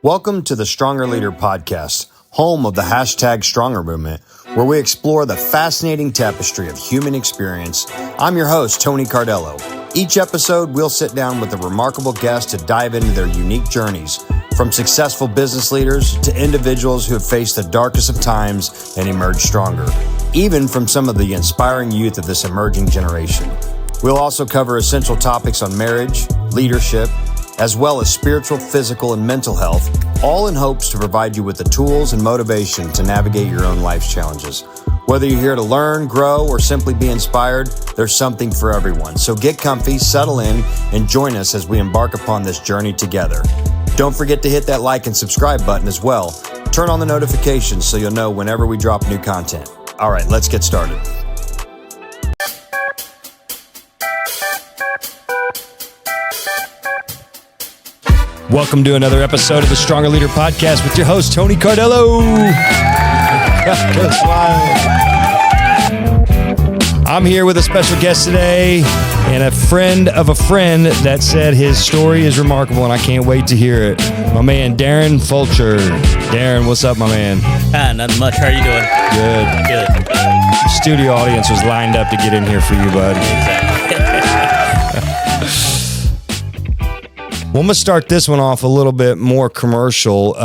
Welcome to the Stronger Leader Podcast, home of the #Stronger movement, where we explore the fascinating tapestry of human experience. I'm your host, Tony Cardello. Each episode, we'll sit down with a remarkable guest to dive into their unique journeys, from successful business leaders to individuals who have faced the darkest of times and emerged stronger, even from some of the inspiring youth of this emerging generation. We'll also cover essential topics on marriage, leadership, as well as spiritual, physical, and mental health, all in hopes to provide you with the tools and motivation to navigate your own life's challenges. Whether you're here to learn, grow, or simply be inspired, there's something for everyone. So get comfy, settle in, and join us as we embark upon this journey together. Don't forget to hit that like and subscribe button as well. Turn on the notifications so you'll know whenever we drop new content. All right, let's get started. Welcome to another episode of the Stronger Leader Podcast with your host, Tony Cardello. I'm here with a special guest today and a friend of a friend that said his story is remarkable and I can't wait to hear it. My man, Darren Fulcher. Darren, what's up, my man? Nothing much. How are you doing? Good. Good. Studio audience was lined up to get in here for you, bud. Exactly. Well, I'm going to start this one off a little bit more commercial.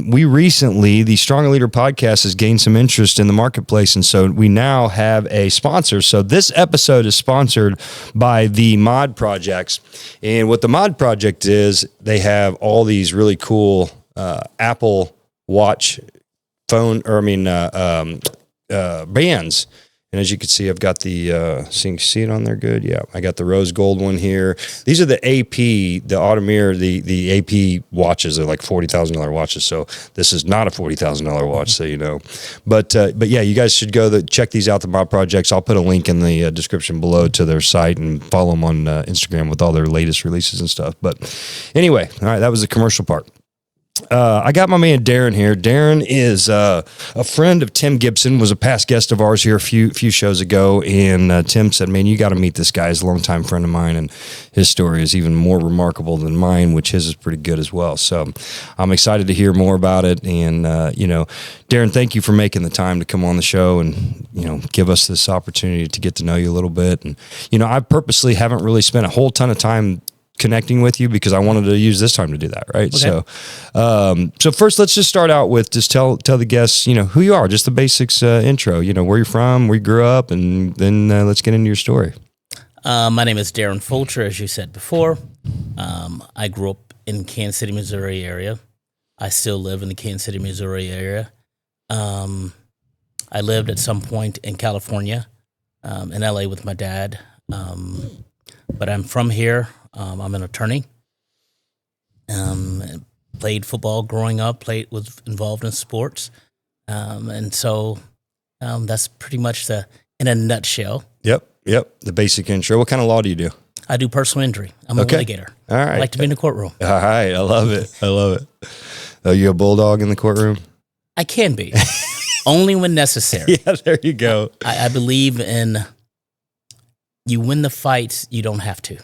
We recently, the Stronger Leader Podcast has gained some interest in the marketplace, and so we now have a sponsor. So this episode is sponsored by the Mod Projects, and what the Mod Project is, they have all these really cool Apple Watch bands. And as you can see, I've got the, see it on there good? Yeah, I got the rose gold one here. These are the AP, the Automir, the AP watches. They're like $40,000 watches. So this is not a $40,000 watch, so you know. But yeah, you guys should go check these out, the Mod Projects. I'll put a link in the description below to their site and follow them on Instagram with all their latest releases and stuff. But anyway, all right, that was the commercial part. I got my man Darren here. Darren is a friend of Tim Gibson, was a past guest of ours here a few shows ago, and Tim said, man, you got to meet this guy. He's a longtime friend of mine, and his story is even more remarkable than mine, which his is pretty good as well. So I'm excited to hear more about it, and Darren, thank you for making the time to come on the show and, give us this opportunity to get to know you a little bit. And, I purposely haven't really spent a whole ton of time connecting with you because I wanted to use this time to do that, right? Okay. So first, let's just start out with just tell the guests, who you are, just the basics intro, where you're from, where you grew up, and then let's get into your story. My name is Darren Fulcher, as you said before. I grew up in Kansas City, Missouri area. I still live in the Kansas City, Missouri area. I lived at some point in California, in LA with my dad. But I'm from here. I'm an attorney. Played football growing up. Was involved in sports, and so that's pretty much in a nutshell. Yep. The basic intro. What kind of law do you do? I do personal injury. I'm a litigator. All right. I like to be in the courtroom. All right. I love it. Are you a bulldog in the courtroom? I can be, only when necessary. Yeah. There you go. I believe in. You win the fights. You don't have to.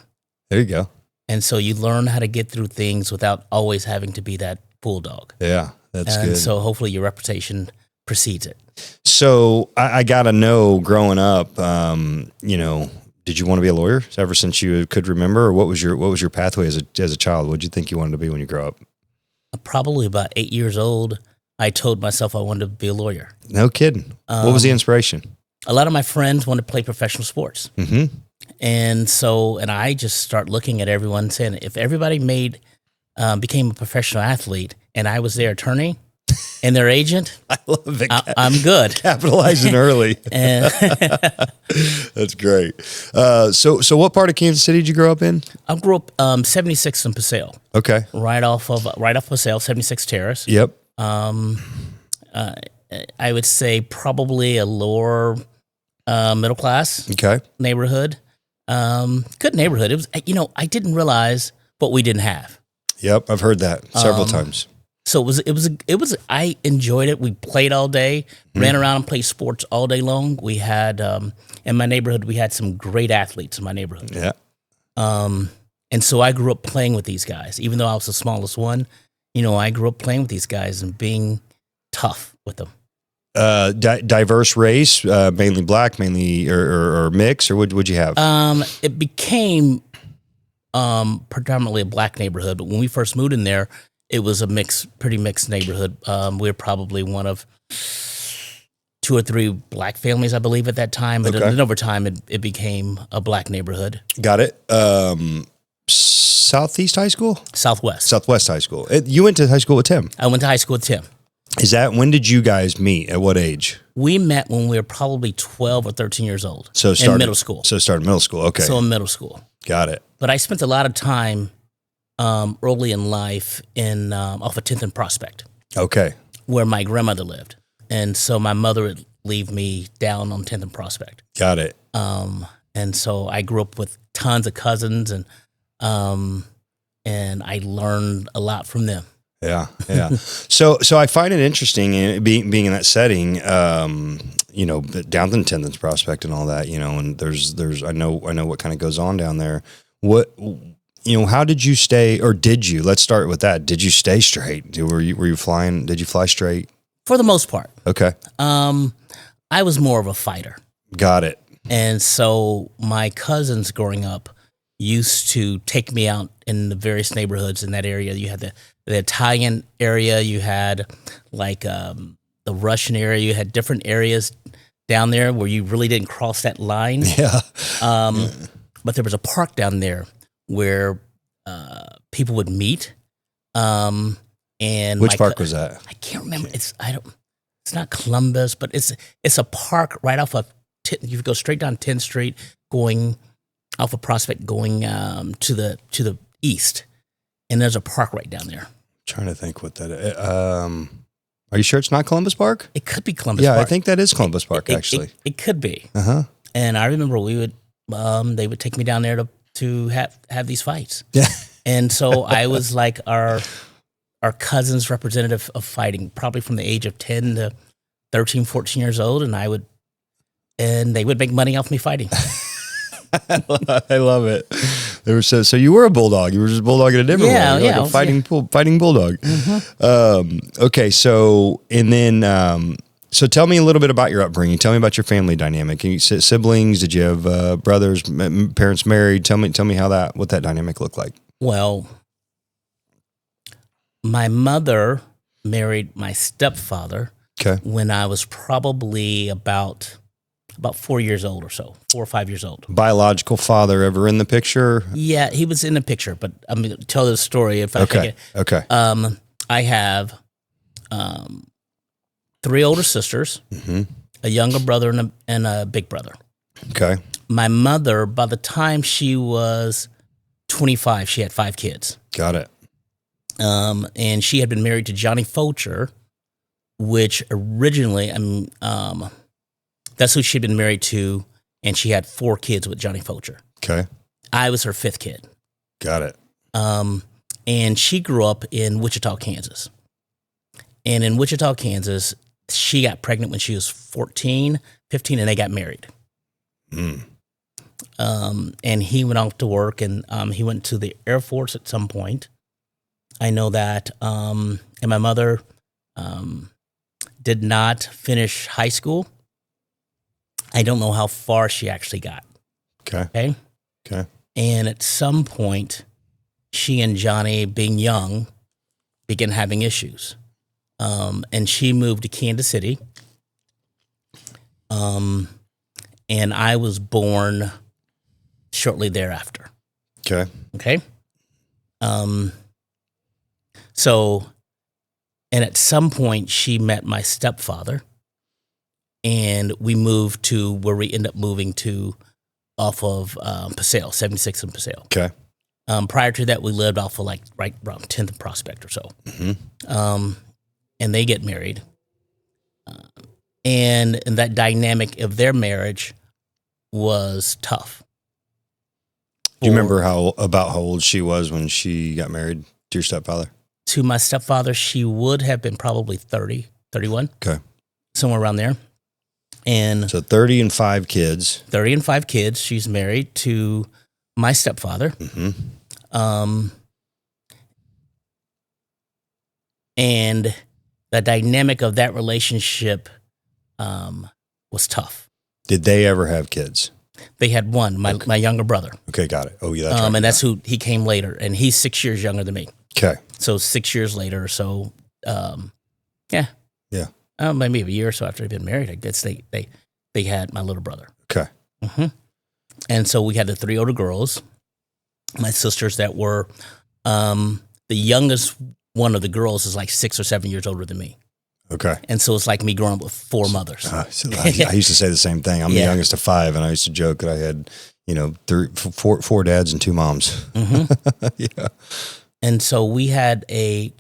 There you go. And so you learn how to get through things without always having to be that bulldog. Yeah, that's good. And so hopefully your reputation precedes it. So I got to know, growing up, did you want to be a lawyer ever since you could remember, or what was your pathway as a child? What did you think you wanted to be when you grew up? Probably about 8 years old, I told myself I wanted to be a lawyer. No kidding. What was the inspiration? A lot of my friends wanted to play professional sports. Mm-hmm. And I just start looking at everyone saying, if everybody became a professional athlete and I was their attorney and their agent, I love it. I'm good. Capitalizing early. That's great. So what part of Kansas City did you grow up in? I grew up 76th and Paseo. Okay. Right off Paseo, 76 Terrace. Yep. I would say probably a lower middle class neighborhood. Good neighborhood. It was, I didn't realize what we didn't have. Yep, I've heard that several times. So it was. I enjoyed it. We played all day, ran around and played sports all day long. We had in my neighborhood, we had some great athletes in my neighborhood. Yeah. And so I grew up playing with these guys, even though I was the smallest one. I grew up playing with these guys and being tough with them. Diverse race, mainly black, mainly or mix, or would you have? It became predominantly a black neighborhood, but when we first moved in there, it was a pretty mixed neighborhood. We were probably one of 2 or 3 black families, I believe, at that time. But then over time, it became a black neighborhood. Got it. Southeast High School? Southwest High School. You went to high school with Tim? I went to high school with Tim. When did you guys meet? At what age? We met when we were probably 12 or 13 years old. In middle school. So started middle school. Okay. So in middle school. Got it. But I spent a lot of time early in life off of 10th and Prospect. Okay. Where my grandmother lived. And so my mother would leave me down on 10th and Prospect. Got it. And so I grew up with tons of cousins, and I learned a lot from them. Yeah. So I find it interesting being in that setting, down in 10th and Prospect and all that, and there's I know what kind of goes on down there. How did you stay, or did you? Let's start with that. Did you stay straight? Were you flying? Did you fly straight? For the most part. Okay. I was more of a fighter. Got it. And so my cousins growing up used to take me out in the various neighborhoods in that area. You had the Italian area, you had the Russian area, you had different areas down there where you really didn't cross that line. Yeah. But there was a park down there where people would meet. And which park was that? I can't remember. It's not Columbus, but it's a park right off of. You go straight down 10th Street, going off of Prospect, going to the east, and there's a park right down there. I'm trying to think what that is. Are you sure it's not Columbus Park? It could be Columbus Park. Yeah, I think that is Columbus Park, actually. It could be. Uh-huh. And I remember they would take me down there to have these fights. Yeah. And so I was like our cousin's representative of fighting, probably from the age of 10 to 13, 14 years old, and they would make money off me fighting. I love it. They were so you were a bulldog. You were just a bulldog in a different way. You're like a fighting bulldog. Mm-hmm. Okay, so and then so tell me a little bit about your upbringing. Tell me about your family dynamic. Siblings? Did you have brothers? Parents married? Tell me what that dynamic looked like. Well, my mother married my stepfather. Okay. When I was probably about 4 years old or so, 4 or 5 years old. Biological father ever in the picture? Yeah, he was in the picture, but I'm going to tell the story if I can. Okay. I have 3 older sisters, mm-hmm. a younger brother, and a big brother. Okay. My mother, by the time she was 25, she had 5 kids. Got it. And she had been married to Johnny Fulcher, which originally, that's who she'd been married to, and she had 4 kids with Johnny Fulcher. Okay. I was her 5th kid. Got it. And she grew up in Wichita, Kansas. And in Wichita, Kansas, she got pregnant when she was 14, 15, and they got married. Mm. And he went off to work, and he went to the Air Force at some point. I know that. And my mother did not finish high school. I don't know how far she actually got. Okay. And at some point, she and Johnny, being young, began having issues. And she moved to Kansas City. And I was born shortly thereafter. Okay. So, and at some point, she met my stepfather. And we moved to where we ended up moving to off of Paseo, 76 and Paseo. Okay. Prior to that, we lived off of right around 10th and Prospect or so. Mm-hmm. And they get married. And that dynamic of their marriage was tough. Do you remember how old she was when she got married to your stepfather? To my stepfather, she would have been probably 30, 31. Okay. Somewhere around there. And so 30 and 5 kids. 30 and 5 kids. She's married to my stepfather. Mm-hmm. And the dynamic of that relationship was tough. Did they ever have kids? They had one, my younger brother. Okay, got it. Oh, yeah, that's right. And that's who he came later, and he's 6 years younger than me. Okay. So 6 years later, so yeah, maybe a year or so after they'd been married, I guess they had my little brother. Okay. Mm-hmm. And so we had the 3 older girls, my sisters that were the youngest one of the girls is like 6 or 7 years older than me. Okay. And so it's like me growing up with 4 mothers. So I used to say the same thing. I'm the youngest of 5, and I used to joke that I had, 4 dads and 2 moms. Mm-hmm. Yeah. And so we had a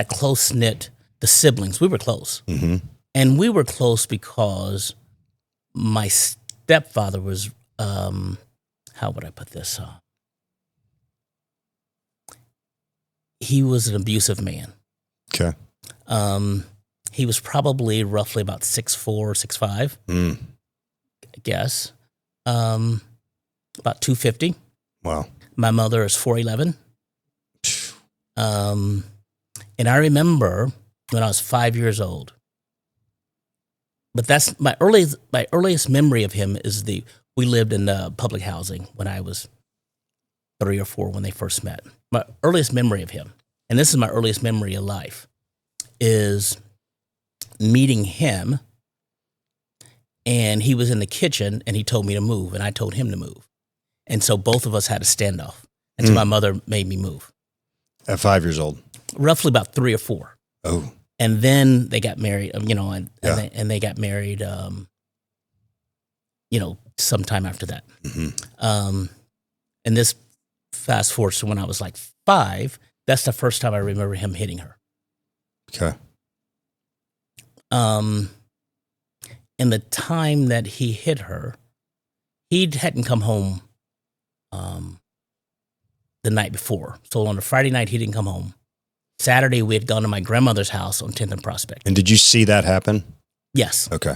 close knit, the siblings, we were close. Mm-hmm. And we were close because my stepfather was, how would I put this? He was an abusive man. Okay. He was probably roughly about 6'4", 6'5", I guess. About 250. Wow. My mother is 4'11". And I remember when I was 5 years old. But that's my earliest memory of him is we lived in public housing when I was 3 or 4 when they first met. My earliest memory of him, and this is my earliest memory of life, is meeting him, and he was in the kitchen, and he told me to move, and I told him to move. And so both of us had a standoff until my mother made me move. At 5 years old? Roughly about 3 or 4. Oh. And then they got married, and they got married, sometime after that. Mm-hmm. And this fast forward to when I was like 5, that's the first time I remember him hitting her. Okay. In the time that he hit her, he hadn't come home the night before. So on a Friday night, he didn't come home. Saturday, we had gone to my grandmother's house on 10th and Prospect. And did you see that happen? Yes. Okay.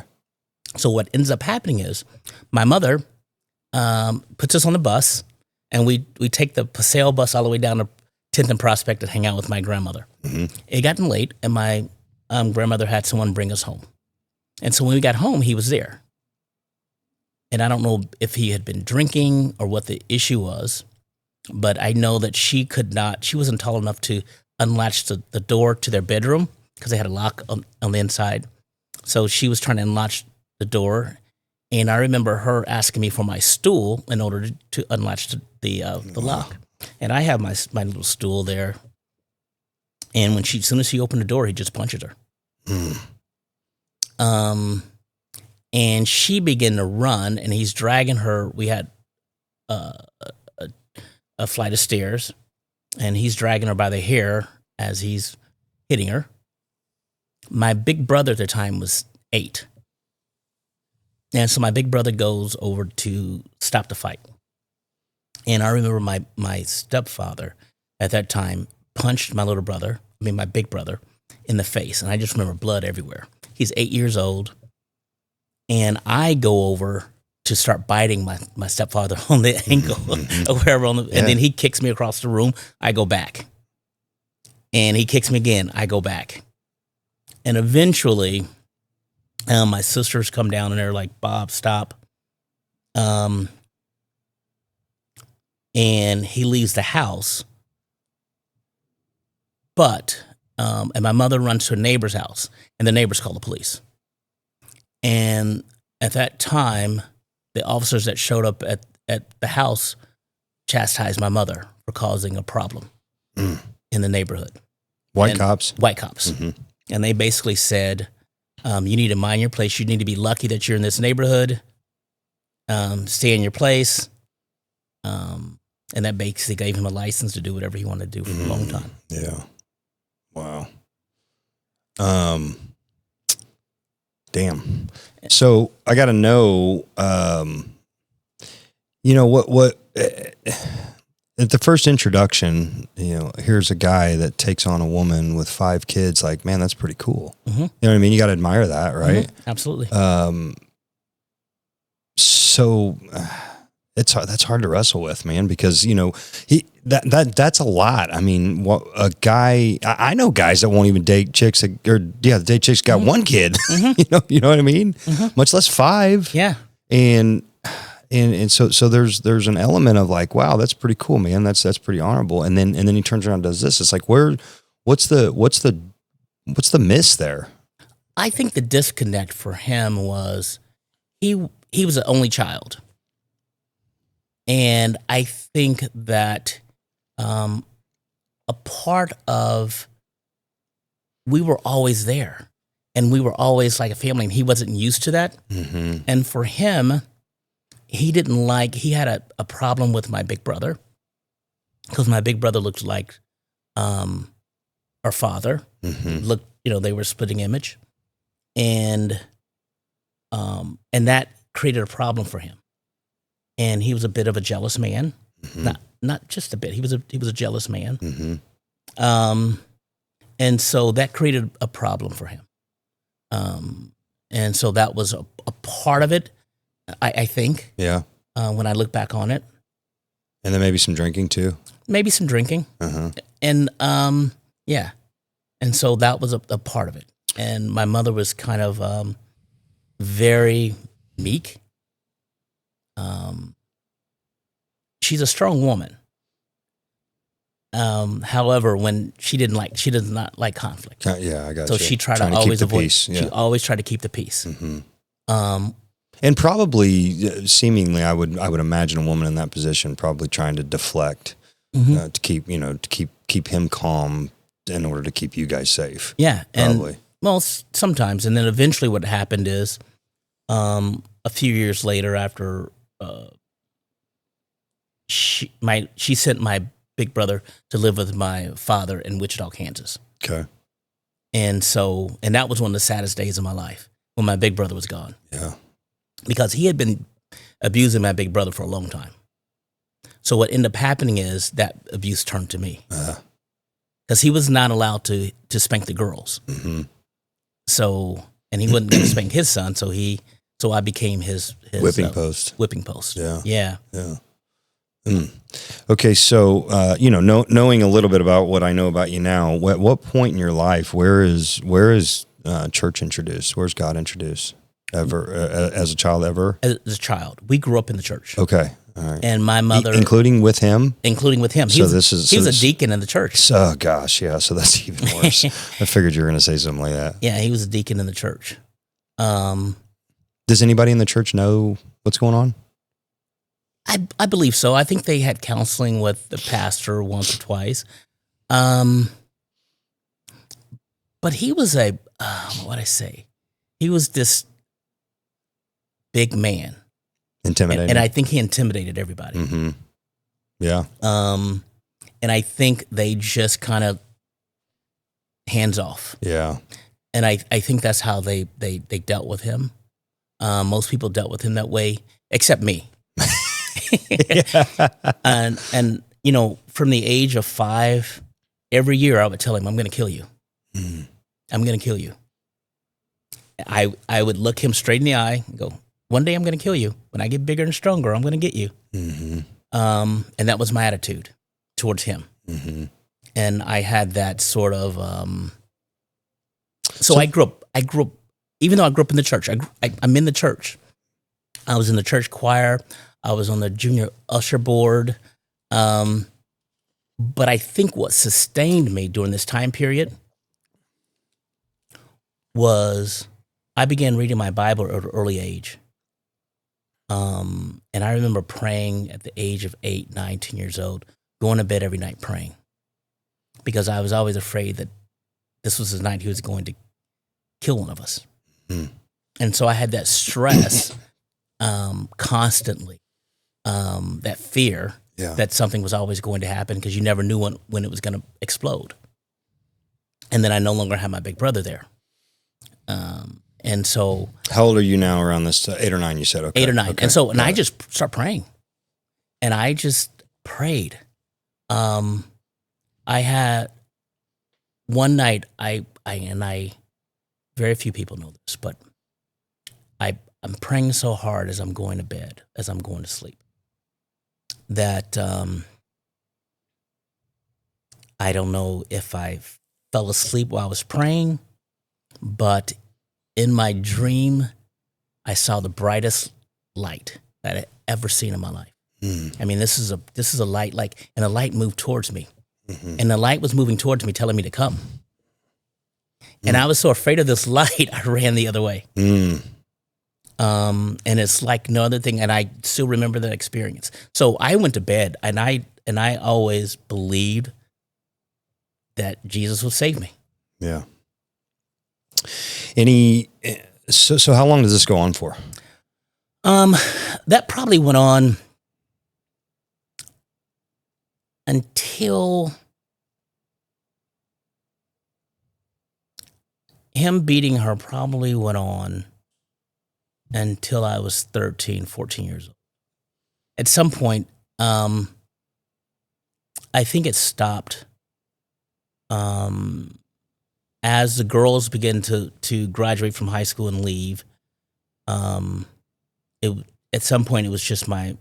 So what ends up happening is my mother puts us on the bus, and we take the Paseo bus all the way down to 10th and Prospect to hang out with my grandmother. Mm-hmm. It got late, and my grandmother had someone bring us home. And so when we got home, he was there. And I don't know if he had been drinking or what the issue was, but I know that she wasn't tall enough to unlatch the door to their bedroom because they had a lock on the inside. So she was trying to unlatch the door. And I remember her asking me for my stool in order to unlatch the lock. And I have my little stool there. And as soon as she opened the door, he just punches her. And she began to run, and he's dragging her. We had a flight of stairs, and he's dragging her by the hair as he's hitting her. My big brother at the time was 8. And so my big brother goes over to stop the fight. And I remember my stepfather at that time punched my big brother, in the face. And I just remember blood everywhere. He's 8 years old. And I go over to start biting my stepfather on the ankle or wherever. And then he kicks me across the room. I go back. And he kicks me again. I go back. And eventually, my sisters come down and they're like, "Bob, stop." And he leaves the house. And my mother runs to a neighbor's house, and the neighbors call the police. And at that time, the officers that showed up at the house chastised my mother for causing a problem in the neighborhood. White cops? White cops. Mm-hmm. And they basically said, you need to mind your place. You need to be lucky that you're in this neighborhood. Stay in your place. And that basically gave him a license to do whatever he wanted to do for a long time. Yeah. Wow. Damn. So I got to know, what at the first introduction, here's a guy that takes on a woman with 5 kids. Like, man, that's pretty cool. Mm-hmm. You know what I mean? You got to admire that, right? Mm-hmm. Absolutely. So That's hard to wrestle with, man, because that's a lot. I mean, a guy, I know guys that won't even date chicks date chicks got one kid. Mm-hmm. you know what I mean? Mm-hmm. Much less 5. Yeah. And so there's an element of like, wow, that's pretty cool, man. That's pretty honorable. And then he turns around and does this. It's like, what's the miss there? I think the disconnect for him was he was the only child. And I think that a part of, we were always there and we were always like a family, and he wasn't used to that. Mm-hmm. And for him, he had a problem with my big brother, because my big brother looked like our father. Mm-hmm. They were splitting image. And that created a problem for him. And he was a bit of a jealous man. Mm-hmm. Not just a bit. He was a jealous man. Mm-hmm. And so that created a problem for him. And so that was a part of it, I think. Yeah. When I look back on it. And then maybe some drinking too. Maybe some drinking. Uh-huh. And yeah. And so that was a part of it. And my mother was kind of very meek. She's a strong woman. However, when she does not like conflict. Yeah, I got so you. She tried to always avoid. Peace. Yeah. She always tried to keep the peace. Mm-hmm. And probably, seemingly, I would imagine a woman in that position probably trying to deflect, Mm-hmm. to keep him calm in order to keep you guys safe. Yeah, probably. And well, sometimes, and then eventually, what happened is, a few years later, after she sent my big brother to live with my father in Wichita, Kansas. Okay. And that was one of the saddest days of my life, when my big brother was gone. Yeah. Because he had been abusing my big brother for a long time. So what ended up happening is that abuse turned to me. Because he was not allowed to spank the girls. Mm-hmm. So, and he wasn't going to spank his son, so I became his whipping post. Whipping post. Yeah. Yeah. Yeah. Mm. Okay, so knowing a little bit about what I know about you now, at what point in your life, where is church introduced? Where's God introduced? Ever as a child? Ever as a child, we grew up in the church. Okay, all right. And my mother, including with him. He was a deacon in the church. Oh gosh, yeah. So that's even worse. I figured you were going to say something like that. Yeah, he was a deacon in the church. Does anybody in the church know what's going on? I believe so. I think they had counseling with the pastor once or twice. But he was he was this big man. Intimidating. And I think he intimidated everybody. Mm-hmm. Yeah. And I think they just kind of hands off. Yeah. And I think that's how they dealt with him. Most people dealt with him that way, except me. And from the age of 5, every year I would tell him, I'm going to kill you. Mm. I'm going to kill you. I would look him straight in the eye and go, one day I'm going to kill you. When I get bigger and stronger, I'm going to get you. Mm-hmm. And that was my attitude towards him. Mm-hmm. And I had that sort of, so I grew up, even though I grew up in the church, I'm in the church. I was in the church choir. I was on the junior usher board. But I think what sustained me during this time period was I began reading my Bible at an early age. And I remember praying at the age of 8, 9, 10 years old, going to bed every night praying, because I was always afraid that this was the night he was going to kill one of us. Mm. And so I had that stress constantly, that fear that something was always going to happen, because you never knew when it was going to explode. And then I no longer had my big brother there. And so, how old are you now? Around this 8 or 9, you said. Okay, 8 or 9. Okay. And so, I just start praying, and I just prayed. I had one night. I very few people know this, but I'm praying so hard as I'm going to bed, as I'm going to sleep, that I don't know if I fell asleep while I was praying, but in my dream, I saw the brightest light that I'd ever seen in my life. I mean, this is a light, like, and the light moved towards me, and the light was moving towards me, telling me to come. And I was so afraid of this light, I ran the other way. And it's like no other thing, and I still remember that experience. So I went to bed, and I always believed that Jesus would save me. Yeah. So how long does this go on for? That probably went on until him beating her probably went on until I was 13, 14 years old. At some point, I think it stopped as the girls began to graduate from high school and leave. At some point, it was just my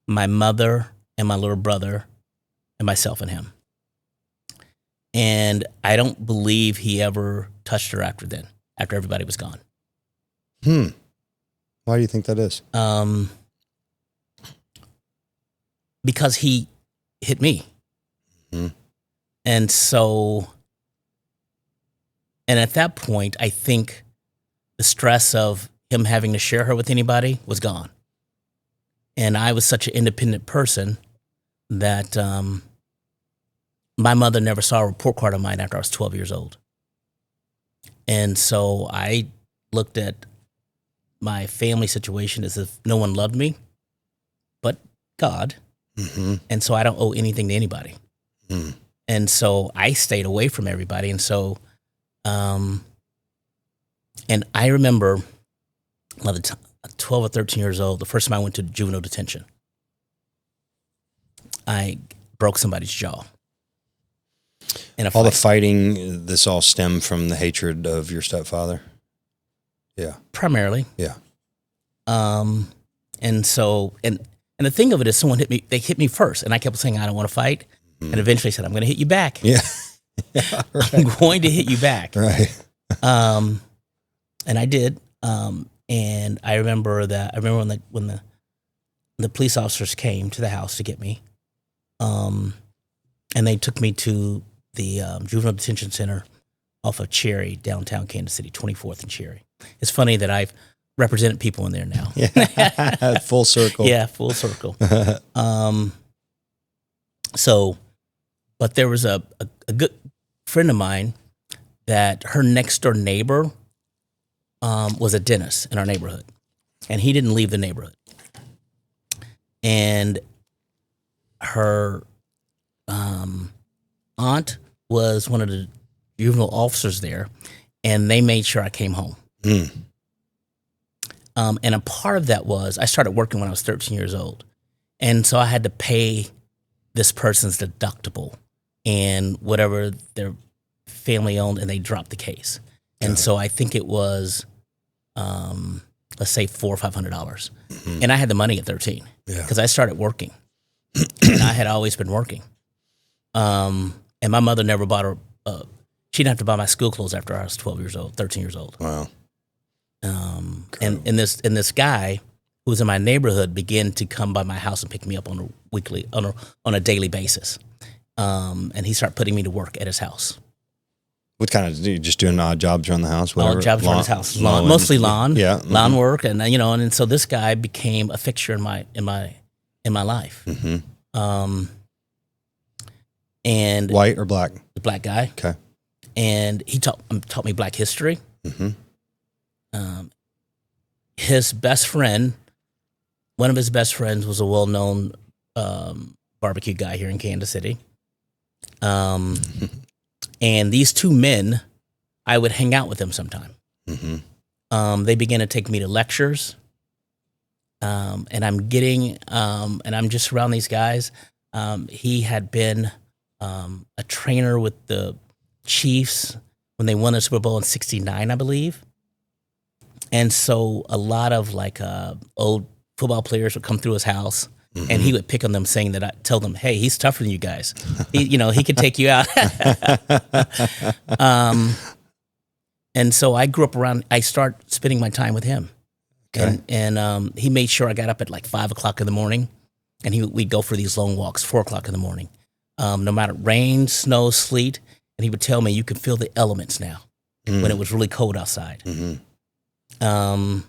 mother and my little brother and myself and him. And I don't believe he ever touched her after then, after everybody was gone. Why do you think that is? Because he hit me. And so, and at that point, I think the stress of him having to share her with anybody was gone. And I was such an independent person that my mother never saw a report card of mine after I was 12 years old. And so I looked at my family situation as if no one loved me but God. And so I don't owe anything to anybody. And so I stayed away from everybody. And so, and I remember by the time 12 or 13 years old, the first time I went to juvenile detention, I broke somebody's jaw. In a fight. All the fighting, this all stemmed from the hatred of your stepfather? Yeah. Primarily. Yeah. And so, and the thing of it is someone hit me, they hit me first, and I kept saying, I don't want to fight. And eventually I said, I'm going to hit you back. Yeah. Yeah, right. I'm going to hit you back. Right. And I did. And I remember when the police officers came to the house to get me, and they took me to the juvenile detention center off of Cherry, downtown Kansas City, 24th and Cherry. It's funny that I've represented people in there now. Yeah. Full circle. Yeah, full circle. So, but there was a good friend of mine that her next door neighbor was a dentist in our neighborhood, and he didn't leave the neighborhood. And her aunt was one of the juvenile officers there, and they made sure I came home. And a part of that was I started working when I was 13 years old, and so I had to pay this person's deductible and whatever their family owned, and they dropped the case. And so I think it was, let's say $400 or $500. And I had the money at 13 because I started working, and I had always been working. And my mother never bought her, she didn't have to buy my school clothes after I was 13 years old. Wow. And this guy who was in my neighborhood began to come by my house and pick me up on a daily basis. And he started putting me to work at his house. What kind of, just doing odd jobs around the house? Whatever? Odd jobs around his house. Mostly lawn. Yeah. Lawn work. And, and so this guy became a fixture in my life. And white or black? The black guy. Okay. And he taught me black history. His best friend, one of his best friends, was a well-known barbecue guy here in Kansas City. And these two men, I would hang out with them sometime. They began to take me to lectures. And I'm just around these guys. He had been a trainer with the Chiefs when they won the Super Bowl in '69, I believe. And so a lot of old football players would come through his house And he would pick on them, saying that I tell them, "Hey, he's tougher than you guys. He could take you out." And so I grew up around. I started spending my time with him, and he made sure I got up at like 5 o'clock in the morning, and we'd go for these long walks, 4 o'clock in the morning, no matter rain, snow, sleet, and he would tell me, "You can feel the elements now," when it was really cold outside. And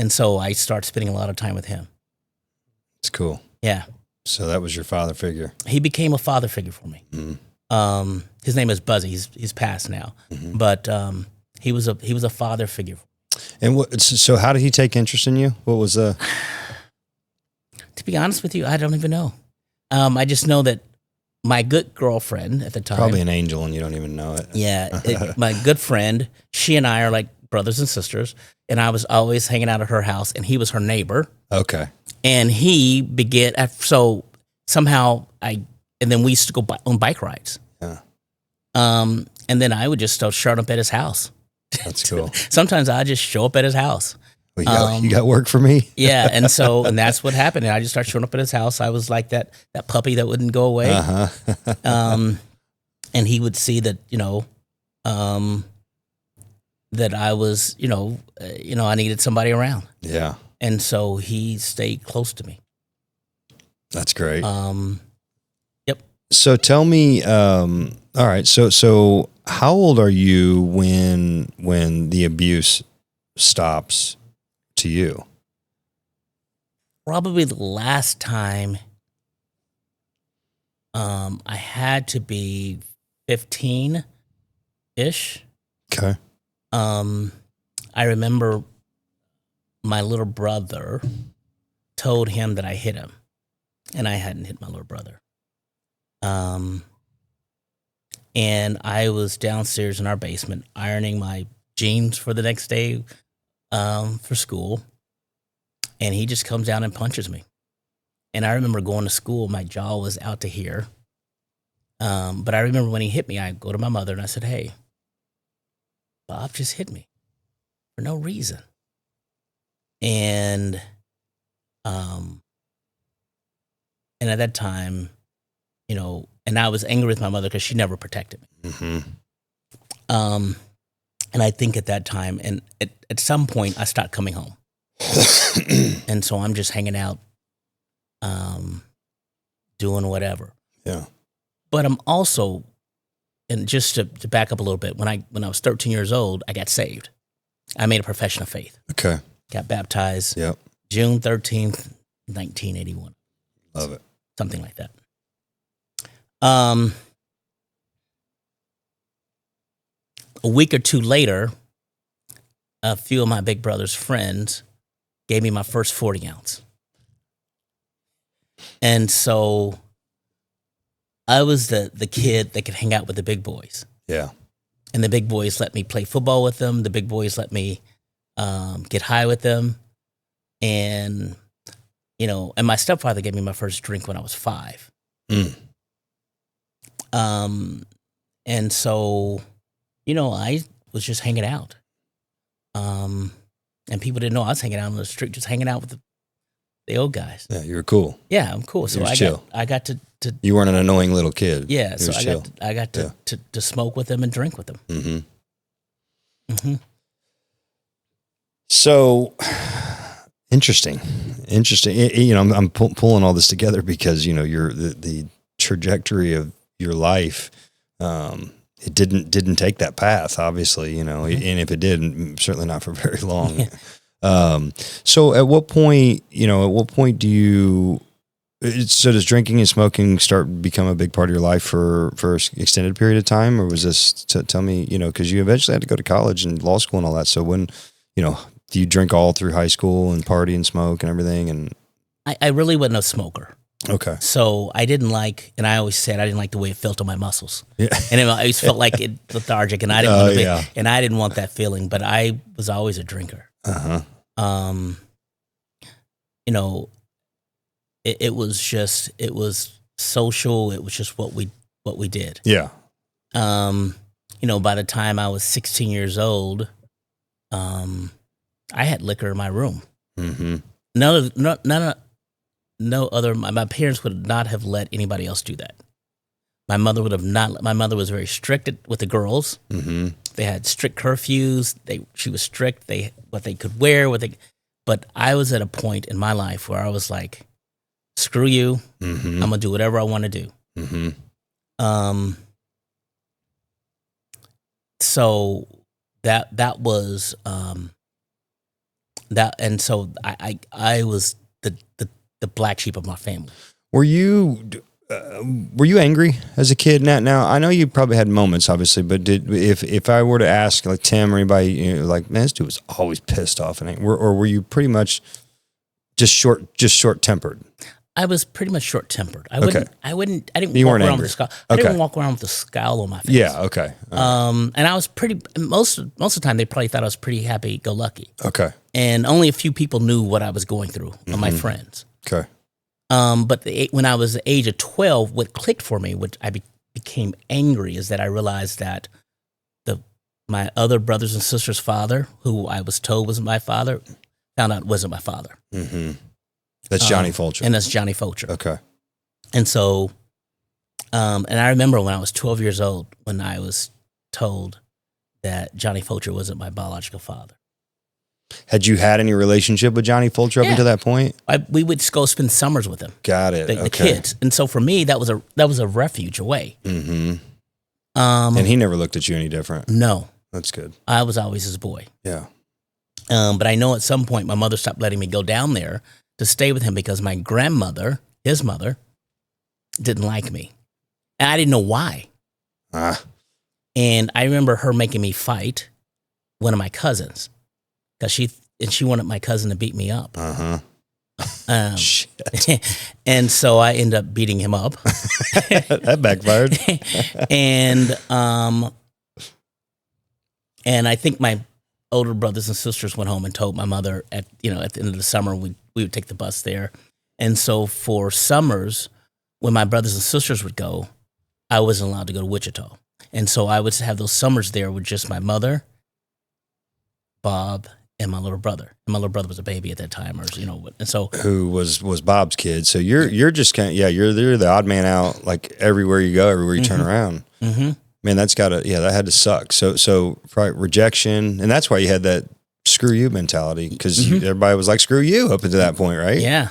so I started spending a lot of time with him. It's cool. Yeah. So that was your father figure. He became a father figure for me. His name is Buzzy. He's passed now, but he was a father figure. And so how did he take interest in you? What was To be honest with you, I don't even know. I just know that my good girlfriend at the time, probably an angel, and you don't even know it. Yeah, my good friend. She and I are like brothers and sisters, and I was always hanging out at her house, and he was her neighbor. Okay. And he began, so somehow and then we used to go on bike rides. Yeah. And then I would just start showing up at his house. That's cool. Sometimes I just show up at his house. Well, you got work for me? Yeah. And that's what happened. And I just started showing up at his house. I was like that puppy that wouldn't go away. And he would see that, that I was, I needed somebody around. Yeah. And so he stayed close to me. That's great. Yep. So tell me, all right. So how old are you when the abuse stops to you? Probably the last time I had to be 15-ish. Okay. I remember my little brother told him that I hit him, and I hadn't hit my little brother. And I was downstairs in our basement ironing my jeans for the next day for school, and he just comes down and punches me. And I remember going to school, my jaw was out to here. But I remember when he hit me, I go to my mother and I said, "Hey, Bob just hit me for no reason." And at that time, and I was angry with my mother because she never protected me. And I think at that time, and at some point, I stopped coming home. And so I'm just hanging out, doing whatever. Yeah. But I'm also, and just to back up a little bit, when I was 13 years old, I got saved. I made a profession of faith. Okay. Got baptized. Yep. June 13th, 1981. Love it. Something like that. A week or two later, a few of my big brother's friends gave me my first 40 ounce. And so I was the kid that could hang out with the big boys. Yeah. And the big boys let me play football with them. The big boys let me get high with them. And, and my stepfather gave me my first drink when I was 5. And so, I was just hanging out. And people didn't know I was hanging out on the street, just hanging out with the old guys. Yeah, you were cool. Yeah, I'm cool. So I got to you weren't an annoying little kid. Yeah, so I got to smoke with them and drink with them. So interesting. I'm pulling all this together because you're the trajectory of your life. It didn't take that path, obviously. And if it did, certainly not for very long. So at what point do you? So does drinking and smoking become a big part of your life for an extended period of time, or was this? Tell me, because you eventually had to go to college and law school and all that. So when, do you drink all through high school and party and smoke and everything? And I really wasn't a smoker. Okay. So I didn't like, and I always said I didn't like the way it felt on my muscles. Yeah. And I always felt like it lethargic, and I didn't want to be, and I didn't want that feeling. But I was always a drinker. It was social. It was just what we did. Yeah. By the time I was 16 years old, I had liquor in my room. None of my parents would not have let anybody else do that. My mother would have not. My mother was very strict with the girls. Mm-hmm. They had strict curfews. She was strict. What they could wear. But I was at a point in my life where I was like, screw you. Mm-hmm. I'm gonna do whatever I want to do. Mm-hmm. So that was that, and so I was the black sheep of my family. Were you angry as a kid? Now I know you probably had moments, obviously, but if I were to ask like Tim or anybody, like, man, this dude was always pissed off, and or were you pretty much just short tempered? I was pretty much short tempered. I didn't You walk weren't around angry. with a scowl. Okay. I didn't walk around with a scowl on my face. Yeah. Okay. And I was most of the time they probably thought I was pretty happy go lucky. Okay. And only a few people knew what I was going through of my friends. Okay. But when I was the age of 12, what clicked for me, which I became angry, is that I realized that my other brothers and sisters' father, who I was told was my father, found out wasn't my father. Mm-hmm. That's Johnny Fulcher. And that's Johnny Fulcher. Okay. And so, and I remember when I was 12 years old, when I was told that Johnny Fulcher wasn't my biological father. Had you had any relationship with Johnny Fulcher up until that point? We would go spend summers with him. Got it. The kids. And so for me, that was a refuge away. Mm-hmm. And he never looked at you any different. No. That's good. I was always his boy. Yeah. But I know at some point my mother stopped letting me go down there to stay with him because my grandmother, his mother, didn't like me. And I didn't know why. And I remember her making me fight one of my cousins because she wanted my cousin to beat me up. Shit. And so I ended up beating him up. That backfired. And I think my older brothers and sisters went home and told my mother at the end of the summer we would take the bus there. And so for summers, when my brothers and sisters would go, I wasn't allowed to go to Wichita. And so I would have those summers there with just my mother, Bob, and my little brother. And my little brother was a baby at that time, and so who was Bob's kid. So you're just kind of, you're the odd man out, like everywhere you go, everywhere you turn around. Mm-hmm. Man, that had to suck. So probably rejection, and that's why you had that screw you mentality, because everybody was like, screw you up until that point, right? Yeah.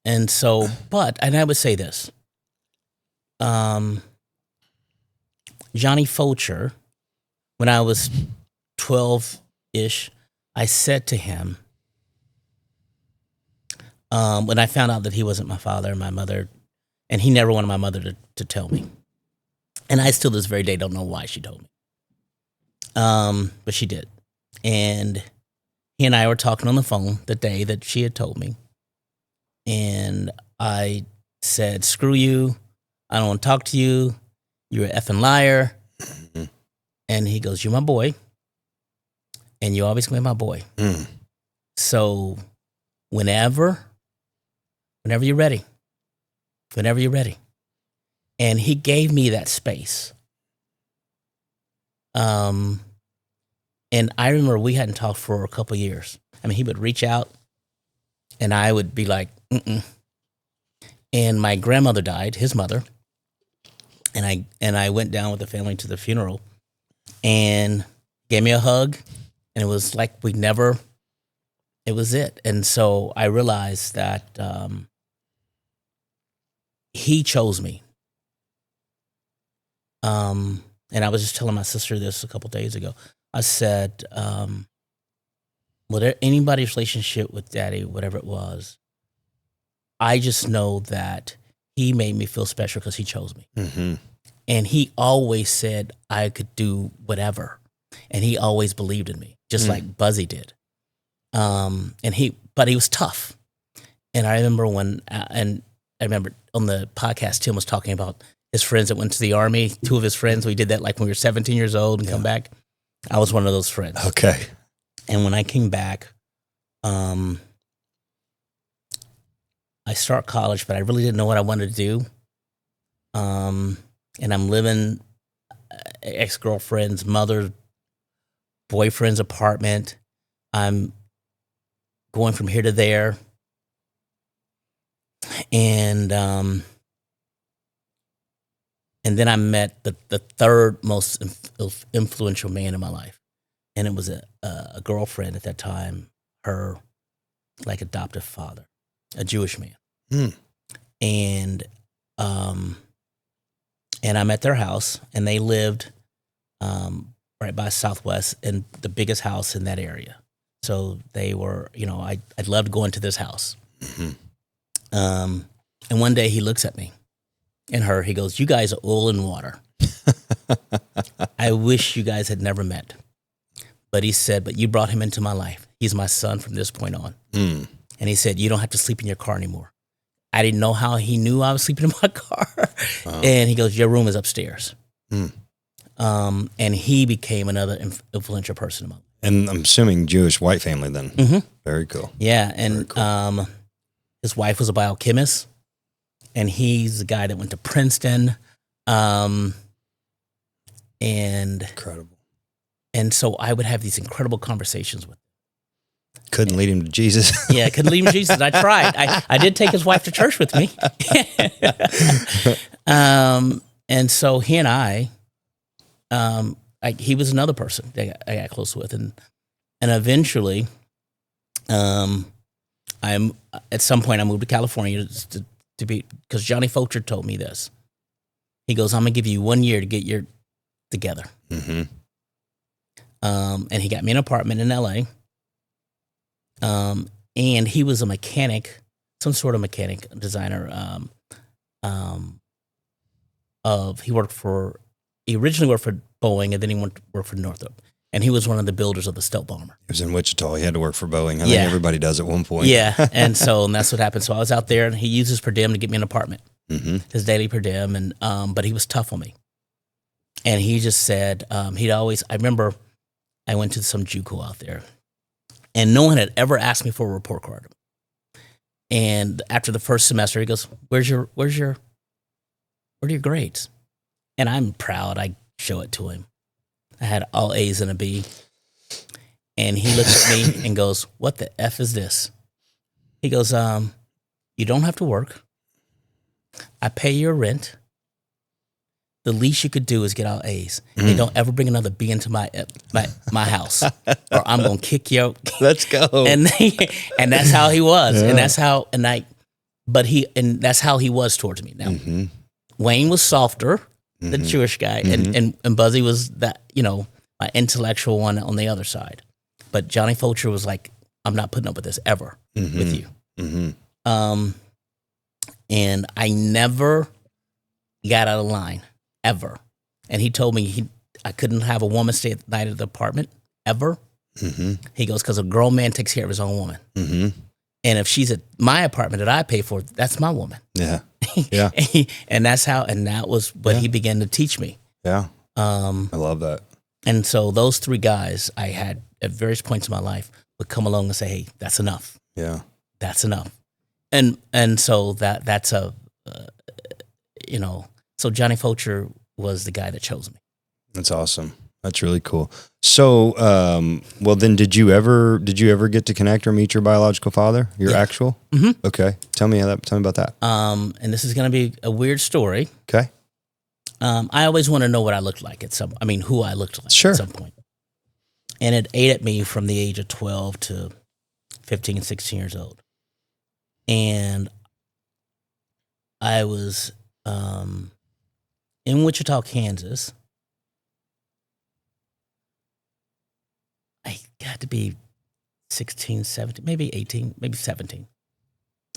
And so, and I would say this, Johnny Fulcher, when I was 12-ish, I said to him, when I found out that he wasn't my father and my mother, and he never wanted my mother to tell me. And I still, this very day, don't know why she told me. But she did. And he and I were talking on the phone the day that she had told me. And I said, screw you. I don't want to talk to you. You're an effing liar. Mm-hmm. And he goes, you're my boy. And you always gonna be my boy. Mm. So whenever you're ready. And he gave me that space. And I remember we hadn't talked for a couple of years. I mean, he would reach out and I would be like, mm-mm. And my grandmother died, his mother. And I went down with the family to the funeral and gave me a hug. And it was like it was it. And so I realized that he chose me. And I was just telling my sister this a couple days ago. I said, whatever anybody's relationship with Daddy, whatever it was, I just know that he made me feel special because he chose me. Mm-hmm. And he always said I could do whatever. And he always believed in me, just like Buzzy did. But he was tough. And I remember I remember on the podcast, Tim was talking about his friends that went to the Army. 2 of his friends, we did that like when we were 17 years old and come back. I was one of those friends. Okay. And when I came back, I start college, but I really didn't know what I wanted to do. And I'm living ex-girlfriend's mother's boyfriend's apartment. I'm going from here to there. And then I met the third most influential man in my life, and it was a girlfriend at that time, her like adoptive father, a Jewish man. And I'm at their house, and they lived right by Southwest in the biggest house in that area. So they were, I'd love to go into this house. And one day he looks at me and her, he goes, "You guys are oil and water. I wish you guys had never met." But he said, "But you brought him into my life. He's my son from this point on." And he said, "You don't have to sleep in your car anymore." I didn't know how he knew I was sleeping in my car. And he goes, "Your room is upstairs." And he became another influential person in my life. And I'm assuming Jewish white family then. Mm-hmm. Very cool. Yeah, and cool. His wife was a biochemist, and he's the guy that went to Princeton. And incredible. And so I would have these incredible conversations with him. Couldn't lead him to Jesus. Yeah, I couldn't lead him to Jesus. I tried. I did take his wife to church with me. And so he and I, he was another person that I got close with, and eventually, at some point I moved to California to be, because Johnny Fulcher told me this. He goes, "I'm gonna give you 1 year to get your together." Mm-hmm. And he got me an apartment in LA. And he was a mechanic, some sort of mechanic designer. He originally worked for Boeing, and then he went to work for Northrop. And he was one of the builders of the stealth bomber. He was in Wichita. He had to work for Boeing. I think everybody does at one point. Yeah, and that's what happened. So I was out there, and he used his per diem to get me an apartment, his daily per diem, and but he was tough on me. And he just said, I remember I went to some JUCO out there, and no one had ever asked me for a report card. And after the first semester, he goes, what are your grades?" And I'm proud. I show it to him. I had all A's and a B. And he looks at me and goes, "What the F is this?" He goes, "You don't have to work. I pay your rent. The least you could do is get all A's. And don't ever bring another B into my house, or I'm gonna kick you out." Let's go. And that's how he was, and that's how that's how he was towards me. Now, Wayne was softer, the Jewish guy, and Buzzy was that my intellectual one on the other side. But Johnny Fulcher was like, "I'm not putting up with this ever with you." And I never got out of line. Ever. And he told me I couldn't have a woman stay at night at the apartment ever. He goes, "Because a grown man takes care of his own woman. And if she's at my apartment that I pay for, that's my woman." Yeah. And that was what he began to teach me. Yeah. I love that. And so those three guys I had at various points in my life would come along and say, "Hey, that's enough. Yeah. That's enough." And so that's so Johnny Fulcher was the guy that chose me. That's awesome. That's really cool. So, well, then did you ever get to connect or meet your biological father, your actual? Mm-hmm. Okay. Tell me about that. And this is going to be a weird story. Okay. I always want to know what I looked like who I looked like at some point. And it ate at me from the age of 12 to 15, 16 years old. And I was, in Wichita, Kansas. I got to be 16, 17, maybe 18, maybe 17.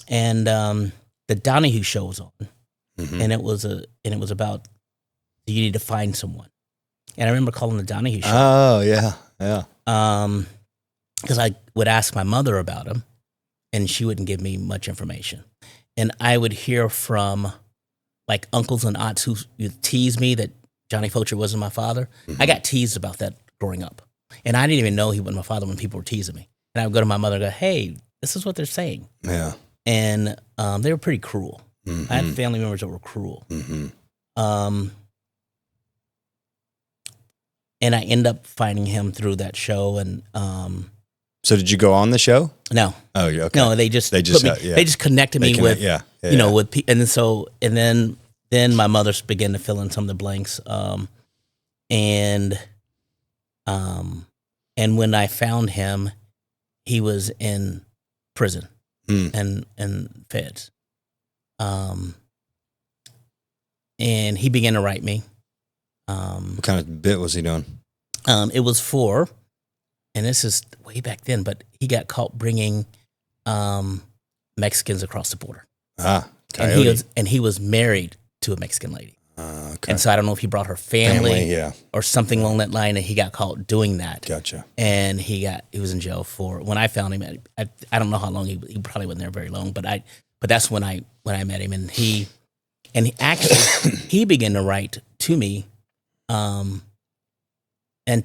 And the Donahue show was on. And it was about you need to find someone. And I remember calling the Donahue show. Oh, yeah. Yeah. Because I would ask my mother about him, and she wouldn't give me much information. And I would hear from like uncles and aunts who teased me that Johnny Fulcher wasn't my father. I got teased about that growing up. And I didn't even know he wasn't my father when people were teasing me. And I would go to my mother and go, "Hey, this is what they're saying." Yeah. And they were pretty cruel. I had family members that were cruel. And I end up finding him through that show. And So did you go on the show? No. Oh, yeah. Okay. No, they just they just connected me with, and then my mother began to fill in some of the blanks. And when I found him, he was in prison and feds. And he began to write me. What kind of bit was he doing? It was for, and this is way back then, but he got caught bringing Mexicans across the border. Coyote. And he was married to a Mexican lady. Okay. And so I don't know if he brought her family or something along that line, and he got caught doing that. Gotcha. And he was in jail for, when I found him, I don't know how long, he probably wasn't there very long, but that's when I met him, and he actually he began to write to me and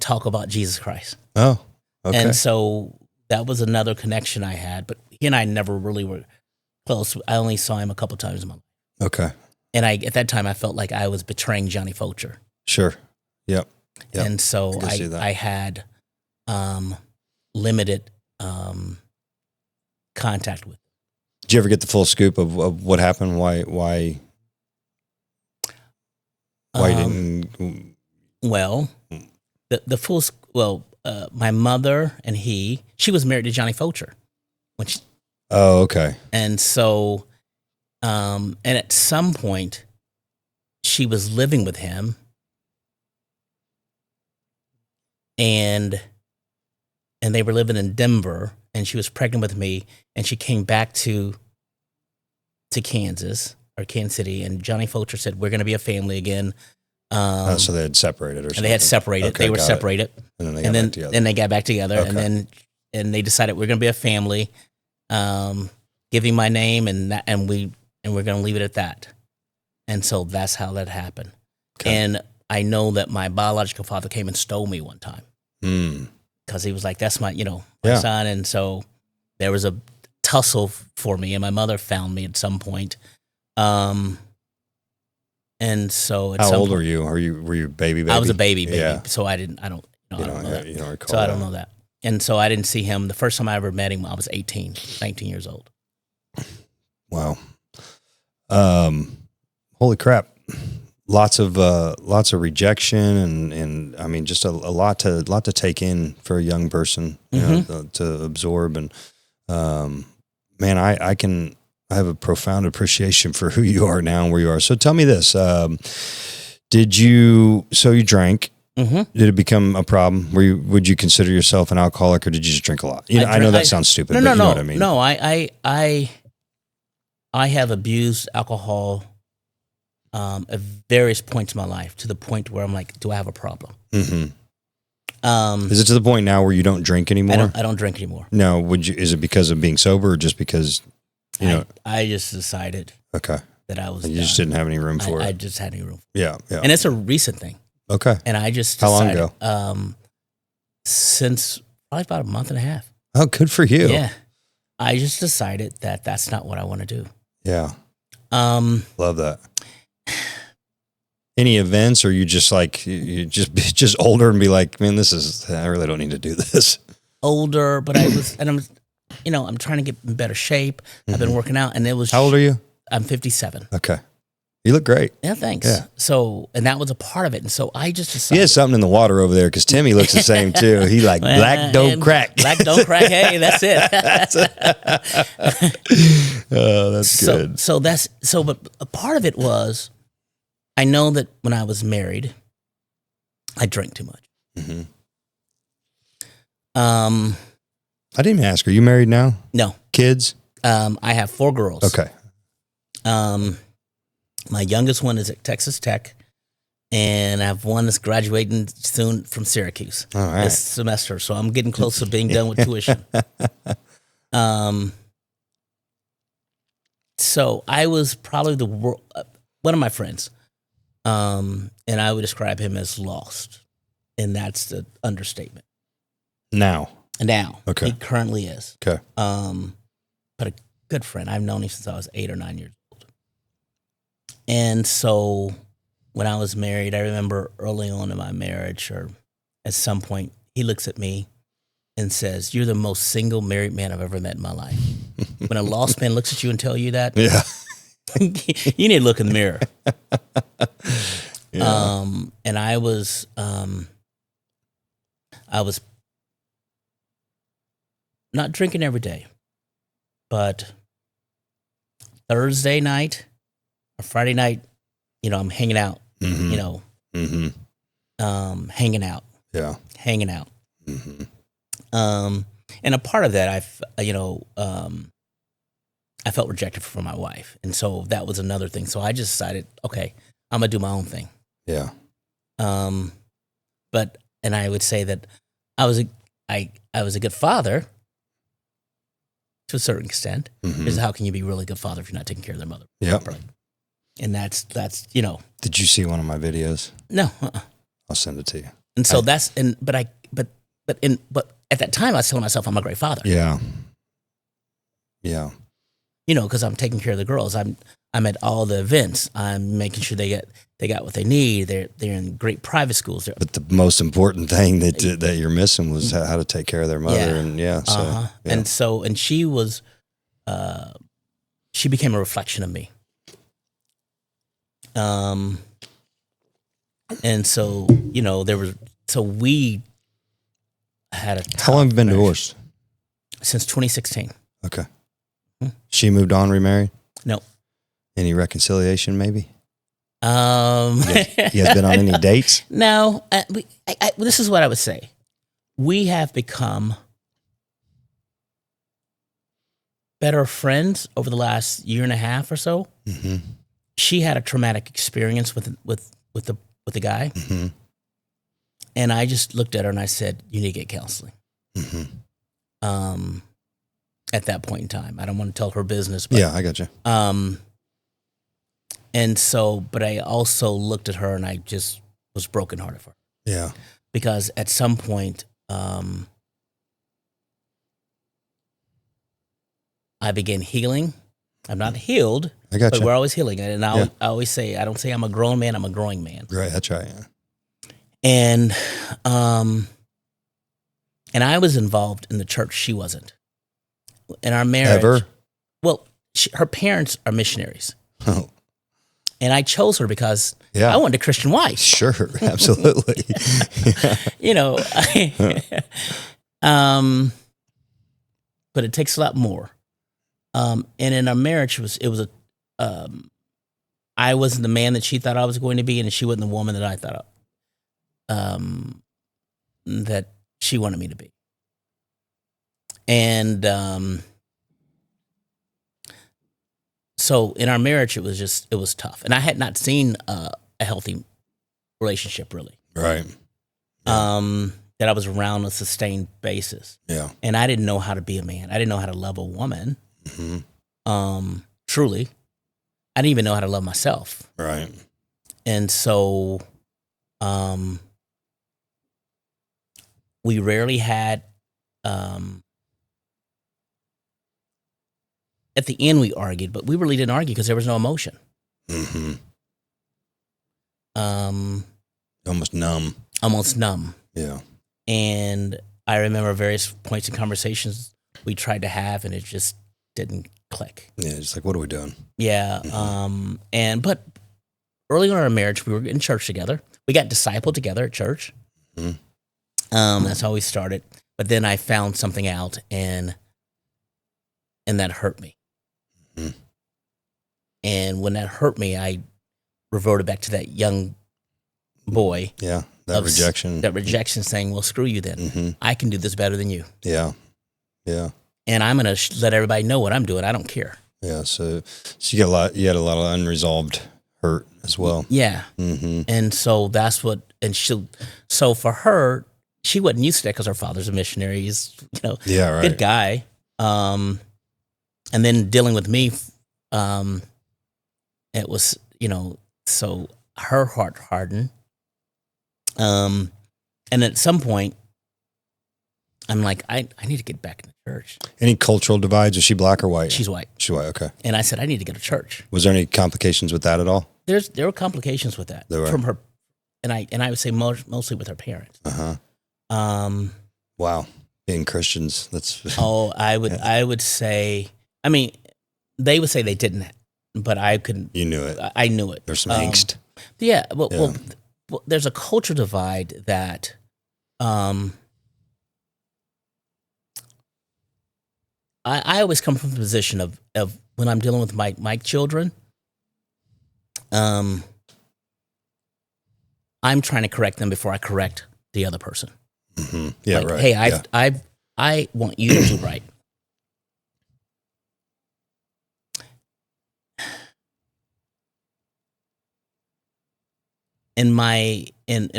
talk about Jesus Christ. Oh, okay. And so that was another connection I had, but he and I never really were close. I only saw him a couple times a month. Okay. And at that time, I felt like I was betraying Johnny Fulcher. Sure. Yep. And so I had limited contact with him. Did you ever get the full scoop of what happened? Why you didn't? Well, my mother and she was married to Johnny Fulcher. Oh, okay. And so, and at some point, she was living with him, and they were living in Denver, and she was pregnant with me, and she came back to Kansas City, and Johnny Fulcher said, "We're going to be a family again." So they had separated, or something. And they had separated. Okay, they were separated, and then they got back together, Okay. and they decided we're going to be a family. Give him my name, and we're going to leave it at that. And so that's how that happened. Okay. And I know that my biological father came and stole me one time because he was like, "That's my son." And so there was a tussle for me, and my mother found me at some point. And so at how some old point, were you? Were you a baby? I was a baby. Yeah. So I don't know that. You don't recall so I don't know that. And so I didn't see him. The first time I ever met him, I was 19 years old. Wow. Holy crap. Lots of rejection and I mean, just a lot to take in for a young person, you know, to absorb. And, man, I have a profound appreciation for who you are now and where you are. So tell me this, you drank? Mm-hmm. Did it become a problem? Would you consider yourself an alcoholic, or did you just drink a lot? I know that sounds stupid, but you know what I mean. No, I have abused alcohol at various points in my life, to the point where I'm like, do I have a problem? Mm-hmm. Is it to the point now where you don't drink anymore? I don't drink anymore. No, is it because of being sober, or just because I just decided that I was you just didn't have any room for it. I just had any room. Yeah. And it's a recent thing. Okay. And I just decided, how long ago? Since probably about a month and a half. Oh, good for you. Yeah. I just decided that that's not what I want to do. Yeah. Love that. Any events, or you just like, you just older and be like, man, I really don't need to do this. Older, but I'm trying to get in better shape. Mm-hmm. I've been working out, and it was. How old are you? I'm 57. Okay. You look great. Yeah, thanks. Yeah. So, and that was a part of it. And so I just decided. He has something in the water over there, because Timmy looks the same too. He like, black don't crack. Black don't crack. Hey, that's it. Oh, that's good. But a part of it was, I know that when I was married, I drank too much. Mm-hmm. I didn't even ask. Are you married now? No. Kids? I have 4 girls. Okay. My youngest one is at Texas Tech, and I have one that's graduating soon from Syracuse this semester. So I'm getting close to being done with tuition. So I was probably one of my friends, and I would describe him as lost, and that's the understatement. Now, okay, he currently is. Okay, but a good friend. I've known him since I was 8 or 9 years old. And so when I was married, I remember early on in my marriage, or at some point, he looks at me and says, "You're the most single married man I've ever met in my life." When a lost man looks at you and tell you that, Yeah. you need to look in the mirror. Yeah. And I was not drinking every day, but Thursday night or Friday night, I'm hanging out, Mm-hmm. hanging out. Yeah. Hanging out. Mm-hmm. And a part of that, I felt rejected from my wife. And so that was another thing. So I just decided, okay, I'm going to do my own thing. Yeah. And I would say that I was a good father to a certain extent. Mm-hmm. Because how can you be a really good father if you're not taking care of their mother? Yep. Properly? And that's Did you see one of my videos? No. I'll send it to you. And so but at that time I was telling myself I'm a great father. Yeah. Yeah. Because I'm taking care of the girls. I'm at all the events. I'm making sure they got what they need. They're in great private schools. But the most important thing that you're missing was how to take care of their mother. Yeah. And so And she was, she became a reflection of me. And so we had how long have you been divorced? Since 2016. Okay. She moved on, remarried? No. Any reconciliation, maybe? You guys been on any dates? No. This is what I would say. We have become better friends over the last year and a half or so. Mm-hmm. She had a traumatic experience with the guy, mm-hmm. and I just looked at her and I said, "You need to get counseling." Mm-hmm. At that point in time, I don't want to tell her business, but yeah, I got you. And so, but I also looked at her and I just was brokenhearted for her. Yeah, because at some point, I began healing. I'm not healed, I got but you. we're always healing. And I always say, I don't say I'm a grown man, I'm a growing man. Right, that's right. Yeah. And I was involved in the church. She wasn't. In our marriage. Ever? Well, her parents are missionaries. Oh. And I chose her because Yeah. I wanted a Christian wife. Sure, absolutely. But it takes a lot more. And in our marriage, I wasn't the man that she thought I was going to be, and she wasn't the woman that I thought that she wanted me to be. And so in our marriage, it was tough, and I had not seen a healthy relationship really. Right. That I was around on a sustained basis. Yeah. And I didn't know how to be a man. I didn't know how to love a woman. Mm-hmm. Truly, I didn't even know how to love myself. Right. And so, we rarely had. At the end, we argued, but we really didn't argue because there was no emotion. Mm-hmm. Almost numb. Almost numb. Yeah. And I remember various points in conversations we tried to have, and it just didn't click. Yeah, it's like, what are we doing? Yeah. Mm-hmm. But early in our marriage, we were in church together. We got discipled together at church. Mm-hmm. That's how we started. But then I found something out, and that hurt me. Mm-hmm. And when that hurt me, I reverted back to that young boy. Yeah, that rejection. That rejection saying, well, screw you then. Mm-hmm. I can do this better than you. Yeah, yeah. And I'm going to let everybody know what I'm doing. I don't care. Yeah, so you had a lot of unresolved hurt as well. Yeah. Mm-hmm. And so that's what, so for her, she wasn't used to that because her father's a missionary. He's, yeah, right. good guy. And then dealing with me, it was, so her heart hardened. And at some point, I'm like, I need to get back in the church. Any cultural divides? Is she black or white? She's white. She's white, okay. And I said, I need to go to church. Was there any complications with that at all? There were complications with that. There were. From her, and I would say mostly with her parents. Uh-huh. Wow. being Christians. That's I would say, I mean, they would say they didn't, but I couldn't. You knew it. I knew it. There's some angst. Yeah. Well, there's a culture divide that, I always come from the position of when I'm dealing with my children, I'm trying to correct them before I correct the other person. Mm-hmm. Yeah, like, right. Hey, I want you to do right. In my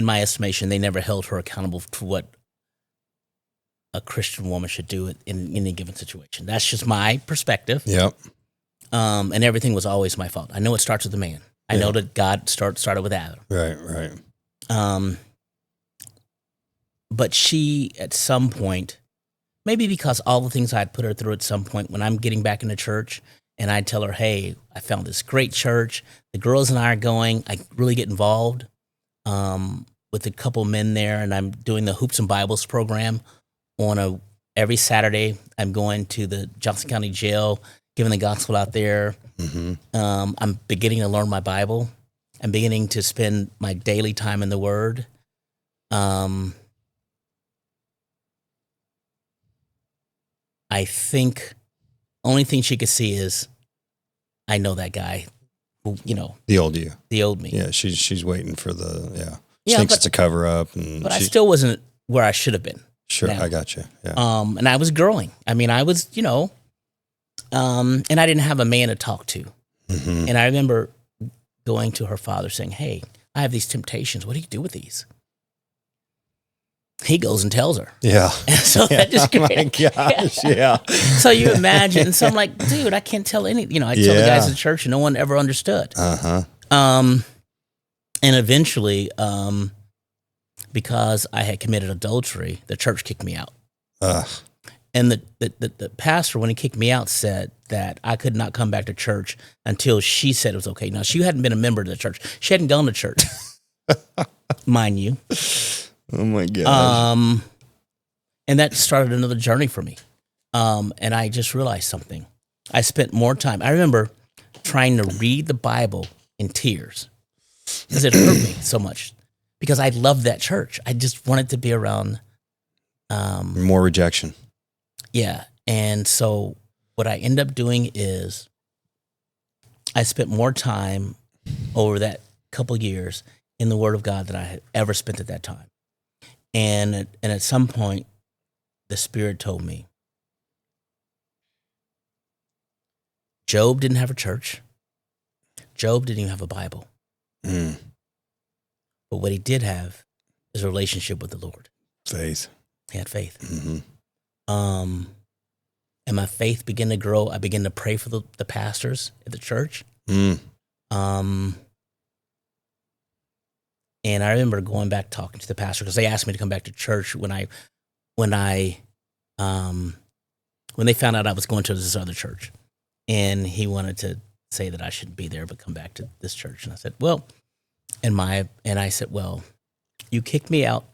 estimation, they never held her accountable to what a Christian woman should do in any given situation. That's just my perspective. Yep. And everything was always my fault. I know it starts with the man. I know that God started with Adam. Right. But she, at some point, maybe because all the things I'd put her through at some point, when I'm getting back into church and I'd tell her, hey, I found this great church. The girls and I are going. I really get involved with a couple men there, and I'm doing the Hoops and Bibles program every Saturday. I'm going to the Johnson County Jail, giving the gospel out there. Mm-hmm. I'm beginning to learn my Bible. I'm beginning to spend my daily time in the Word. I think only thing she could see is I know that guy who, the old you. The old me. Yeah, she's waiting for she thinks it's a cover up, but I still wasn't where I should have been. Sure, now. I got you. Yeah. And I was growing. I mean, I was, and I didn't have a man to talk to. Mm-hmm. And I remember going to her father saying, hey, I have these temptations. What do you do with these? He goes and tells her. Yeah. And so that just oh my gosh, yeah. So you imagine. So I'm like, dude, I can't tell any, I tell the guys in church and no one ever understood. Uh-huh. And eventually, because I had committed adultery, the church kicked me out. And the pastor, when he kicked me out, said that I could not come back to church until she said it was okay. Now, she hadn't been a member of the church. She hadn't gone to church, mind you. Oh, my gosh. And that started another journey for me. And I just realized something. I spent more time. I remember trying to read the Bible in tears because it hurt me so much. Because I loved that church. I just wanted to be around. More rejection. Yeah. And so what I ended up doing is I spent more time over that couple years in the Word of God than I had ever spent at that time. And at some point, the Spirit told me, Job didn't have a church. Job didn't even have a Bible. Mm. But what he did have is a relationship with the Lord. Faith. He had faith. Mm-hmm. And my faith began to grow. I began to pray for the pastors at the church. Mm. And I remember going back talking to the pastor because they asked me to come back to church when they found out I was going to this other church, and he wanted to say that I shouldn't be there but come back to this church. And I said, well, I said, well, you kicked me out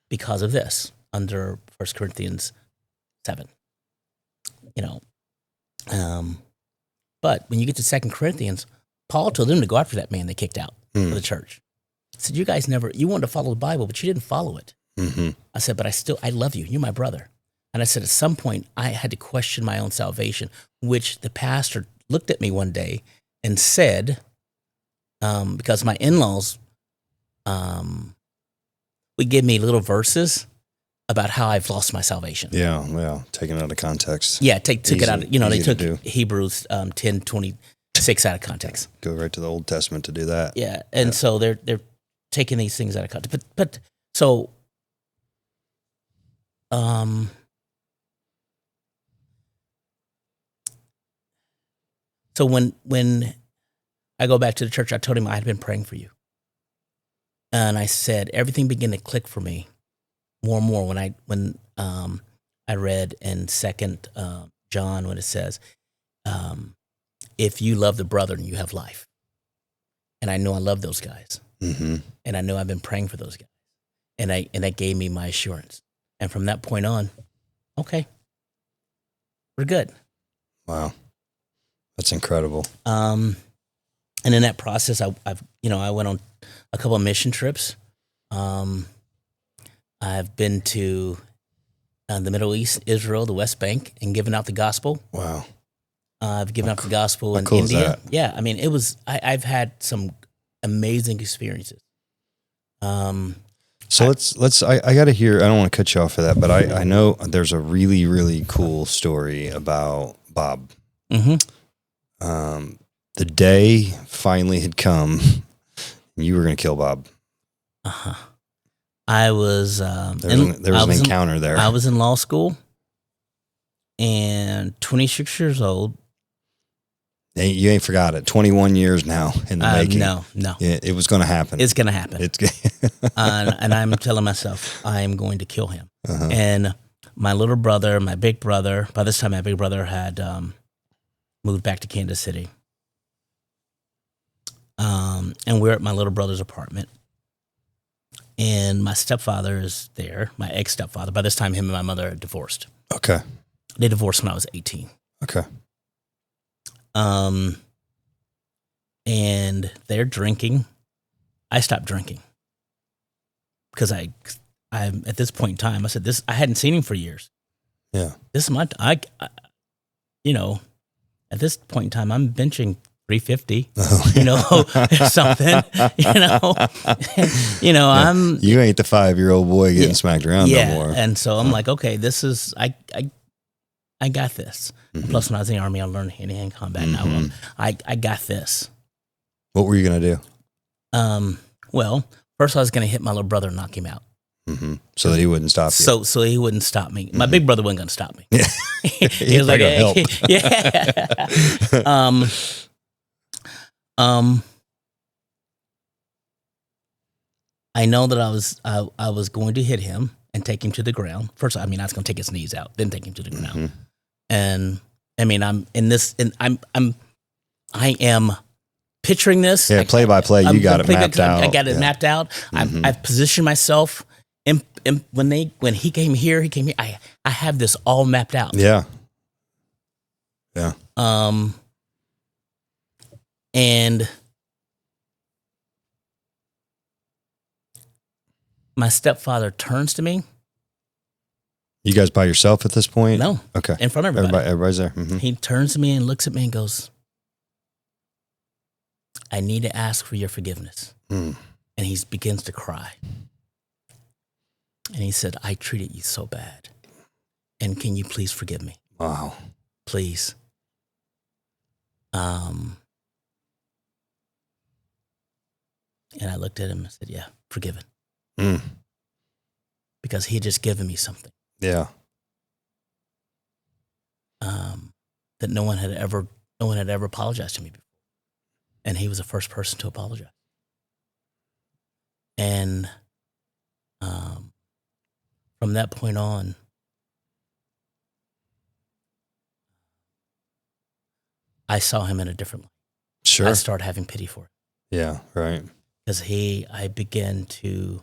because of this under 1 Corinthians 7. But when you get to 2 Corinthians, Paul told them to go after that man they kicked out of the church. He said, you wanted to follow the Bible, but you didn't follow it. Mm-hmm. I said, but I love you. You're my brother. And I said, at some point, I had to question my own salvation, which the pastor looked at me one day and said, because my in-laws would give me little verses about how I've lost my salvation. Yeah, taken out of context. Yeah, took it out. They took Hebrews 10:26 out of context. Go right to the Old Testament to do that. Yeah, and so they're taking these things out of context. But so when I go back to the church, I told him I had been praying for you. And I said, everything began to click for me more and more when I read in 2 John when it says, if you love the brethren, you have life. And I know I love those guys. Mm-hmm. And I know I've been praying for those guys. And that gave me my assurance. And from that point on, okay, we're good. Wow. That's incredible. And in that process, I went on a couple of mission trips. I've been to the Middle East, Israel, the West Bank, and given out the gospel. Wow. I've given out the gospel in cool is India. that? Yeah, I mean, I've had some amazing experiences. So I got to hear, I don't want to cut you off for that, but I know there's a really, really cool story about Bob. Mm-hmm. The day finally had come, you were going to kill Bob. Uh-huh. I was, there was an encounter there. I was in law school and 26 years old. You ain't forgot it. 21 years now in the making. No. It was going to happen. It's going to happen. And I'm telling myself, I am going to kill him. Uh-huh. And my little brother, my big brother, by this time my big brother had moved back to Kansas City. And we're at my little brother's apartment. And my stepfather is there, my ex-stepfather. By this time, him and my mother are divorced. Okay. They divorced when I was 18. Okay. And they're drinking. I stopped drinking because I'm at this point in time. I said I hadn't seen him for years. Yeah. This is my, at this point in time, I'm benching 350. Something. I'm. You ain't the 5-year-old boy getting smacked around no more. And so I'm like, okay, this is I got this. Mm-hmm. Plus, when I was in the Army, I learned hand-to-hand combat. Mm-hmm. Now I got this. What were you gonna do? Well, first I was gonna hit my little brother and knock him out. Mm-hmm. So that he wouldn't stop you. So he wouldn't stop me. My big brother wasn't gonna stop me. Yeah. He was like, hey, help. Yeah. I know that I was going to hit him and take him to the ground. First, I was going to take his knees out, then take him to the ground. Mm-hmm. And I am picturing this. Yeah, play by play. You got it mapped out. I got it mapped out. Mm-hmm. I've positioned myself. And when he came here. I have this all mapped out. Yeah. Yeah. And my stepfather turns to me. You guys by yourself at this point? No. Okay. In front of everybody. Everybody's there. Mm-hmm. He turns to me and looks at me and goes, I need to ask for your forgiveness. Mm. And he begins to cry. And he said, I treated you so bad. And can you please forgive me? Wow. Please. And I looked at him and said, yeah, forgiven. Mm. Because he had just given me something. Yeah. That no one had ever apologized to me before. And he was the first person to apologize. And from that point on, I saw him in a different light. Sure. I started having pity for him. Yeah, right. Because I began to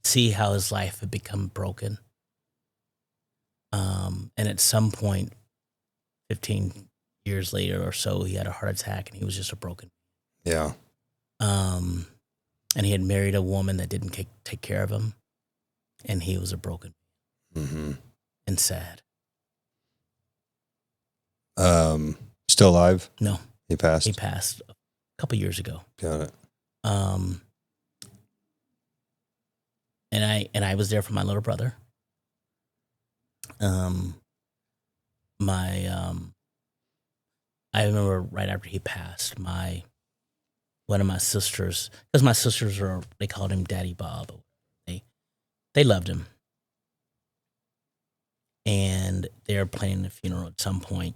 see how his life had become broken. And at some point, 15 years later or so, he had a heart attack and he was just a broken. Yeah. And he had married a woman that didn't take care of him. And he was a broken Mm-hmm. and sad. Still alive? No. He passed? He passed a couple years ago. Got it. And I was there for my little brother. I remember right after he passed, one of my sisters, because my sisters they called him Daddy Bob. They loved him. And they're planning a funeral at some point.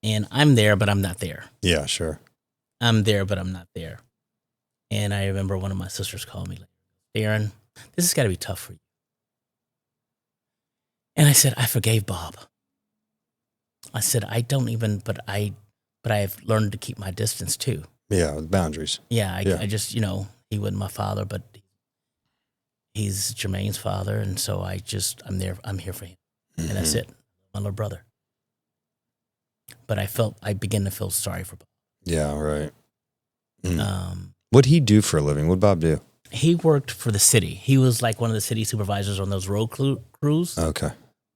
And I'm there, but I'm not there. Yeah, sure. I'm there, but I'm not there. And I remember one of my sisters called me, like, Darren, this has got to be tough for you. And I said, I forgave Bob. I said, I don't even, but I've learned to keep my distance too. Yeah, with boundaries. Yeah, I just, he wasn't my father, but he's Jermaine's father, and so I'm there. I'm here for him, and that's it. My little brother. But I began to feel sorry for Bob. Yeah, right. What'd he do for a living? What'd Bob do? He worked for the city. He was like one of the city supervisors on those road crews. Okay.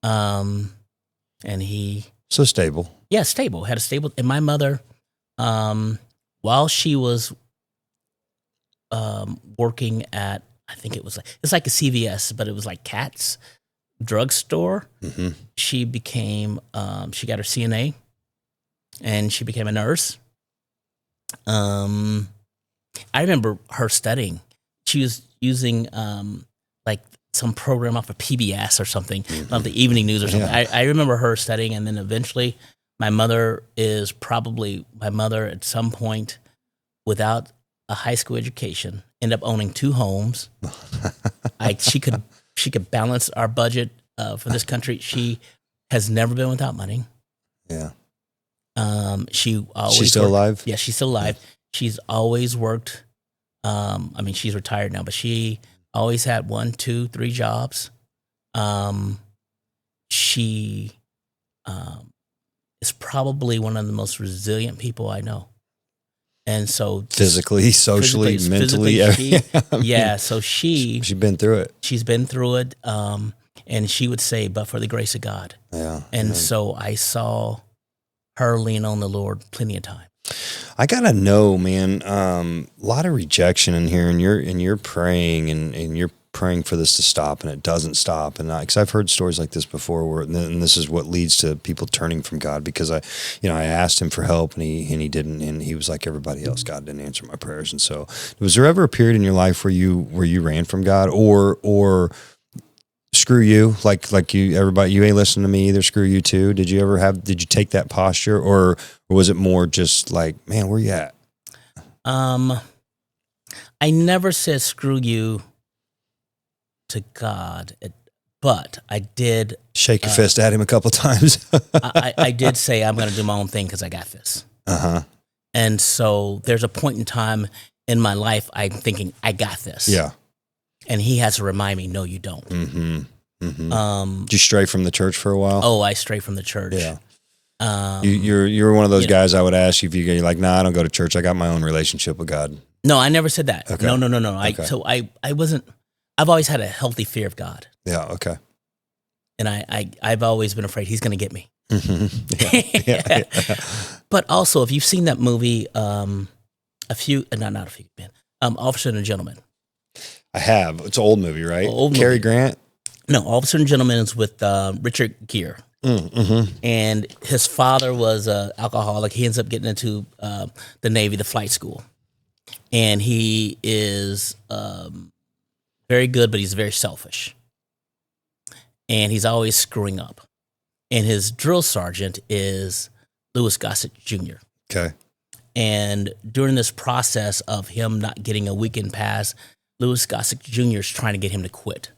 And he... So stable. Yeah, stable. Had a stable... And my mother, while she was working at, I think it's like a CVS, but it was like Cat's drugstore. Mm-hmm. She became, she got her CNA, and she became a nurse. I remember her studying. She was using like some program off of PBS or something, of the evening news or something. Yeah. I remember her studying, and then eventually my mother at some point, without a high school education, ended up owning 2 homes. She could balance our budget for this country. She has never been without money. Yeah. She's still alive? Yeah, she's still alive. She's always worked. She's retired now, but she always had 1, 2, 3 jobs. She is probably one of the most resilient people I know. And so physically, socially, mentally, so she's been through it. She's been through it. And she would say, but for the grace of God. Yeah. And so I saw her lean on the Lord plenty of time. I gotta know, man. A lot of rejection in here, and you're praying, and you're praying for this to stop, and it doesn't stop. And because I've heard stories like this before, where and this is what leads to people turning from God. Because I asked him for help, and he didn't, and he was like everybody else. God didn't answer my prayers. And so, was there ever a period in your life where you ran from God, or screw you, like you, everybody, you ain't listening to me either, screw you too? Did you take that posture, or was it more just like, man, where you at? I never said screw you to God, but I did shake your fist at him a couple times. I did say, I'm going to do my own thing because I got this. And so there's a point in time in my life I'm thinking, I got this. Yeah. And he has to remind me, no, you don't. Mm-hmm. Mm-hmm. Did you stray from the church for a while? Oh, I strayed from the church. Yeah. You're one of those guys I would ask you if you're like, nah, I don't go to church. I got my own relationship with God. No, I never said that. Okay. No. Okay. I wasn't. I've always had a healthy fear of God. Yeah. Okay. And I've always been afraid he's going to get me. Mm-hmm. Yeah. But also, if you've seen that movie, Officer and a Gentleman. I have. It's an old movie, right? Old Cary movie. Grant? No, Officer and Gentleman is with Richard Gere. Mm-hmm. And his father was an alcoholic. He ends up getting into the Navy, the flight school. And he is very good, but he's very selfish. And he's always screwing up. And his drill sergeant is Louis Gossett Jr. Okay. And during this process of him not getting a weekend pass, Louis Gossett Jr. is trying to get him to quit.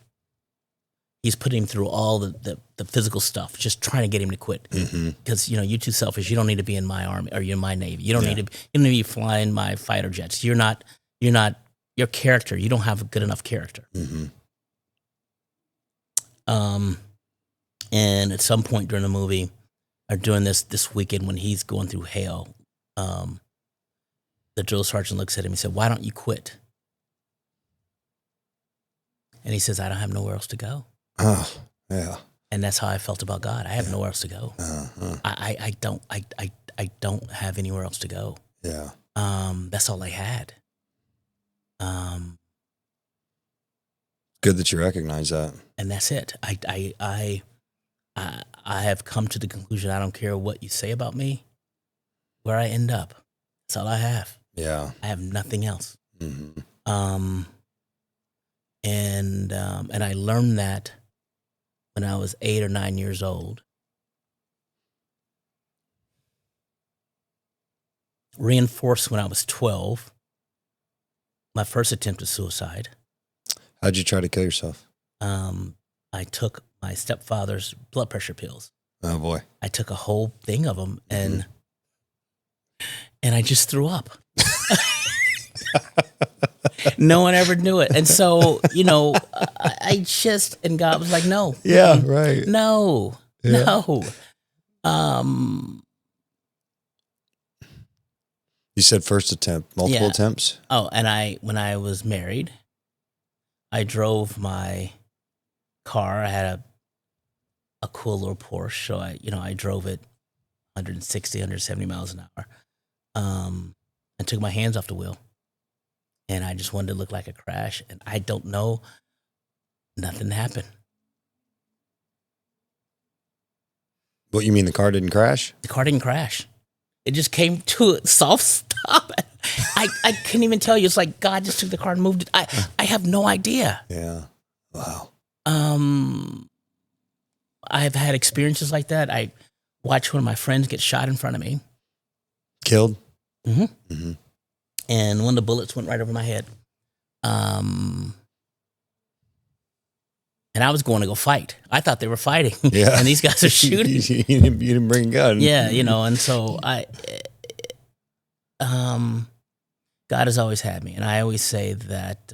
He's putting him through all the physical stuff, just trying to get him to quit. Because, you're too selfish. You don't need to be in my army or you're in my Navy. You don't need to be flying my fighter jets. You're not your character. You don't have a good enough character. Mm-hmm. And at some point during the movie, or during this weekend when he's going through hell, the drill sergeant looks at him and said, "Why don't you quit?" And he says, "I don't have nowhere else to go." Oh, yeah. And that's how I felt about God. I have nowhere else to go. I don't have anywhere else to go. Yeah. That's all I had. Good that you recognize that. And that's it. I have come to the conclusion, I don't care what you say about me, where I end up. That's all I have. Yeah. I have nothing else. Mm-hmm. And I learned that when I was 8 or 9 years old. Reinforced when I was 12. My first attempt at suicide. How'd you try to kill yourself? I took my stepfather's blood pressure pills. Oh boy! I took a whole thing of them, and I just threw up. No one ever knew it. And so, I just, and God was like, no. Yeah, right. No, Yeah. no. You said first attempt, multiple attempts? Oh, and when I was married, I drove my car. I had a cool little Porsche. So I drove it 160, 170 miles an hour. And took my hands off the wheel. And I just wanted to look like a crash. And I don't know, nothing happened. What, you mean the car didn't crash? The car didn't crash. It just came to a soft stop. I couldn't even tell you. It's like God just took the car and moved it. I have no idea. Yeah. Wow. I've had experiences like that. I watched one of my friends get shot in front of me. Killed? Mm-hmm. Mm-hmm. And one of the bullets went right over my head. And I was going to go fight. I thought they were fighting. Yeah. And these guys are shooting. you didn't bring a gun. Yeah, and so God has always had me. And I always say that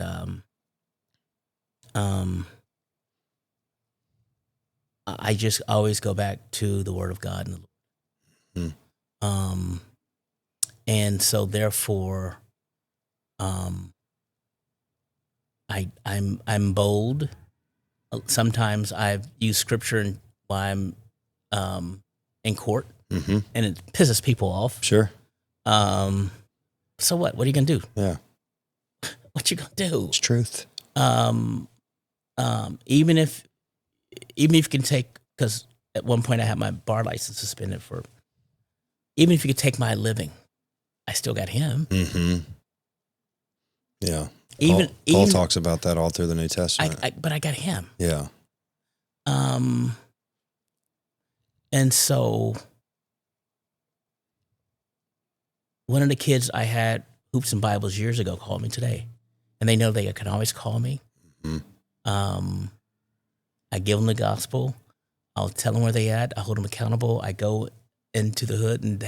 I just always go back to the Word of God and the Lord. And so therefore, I'm bold. Sometimes I've used scripture while I'm in court, and it pisses people off. Sure. So what? What are you gonna do? Yeah. What you gonna do? It's truth. Even if you can take, because at one point I had my bar license suspended for. Even if you could take my living, I still got him. Mm-hmm. Yeah. Paul talks about that all through the New Testament. But I got him. Yeah. And so one of the kids I had Hoops and Bibles years ago called me today, and they know they can always call me. Mm-hmm. I give them the gospel. I'll tell them where they at. I hold them accountable. I go into the hood and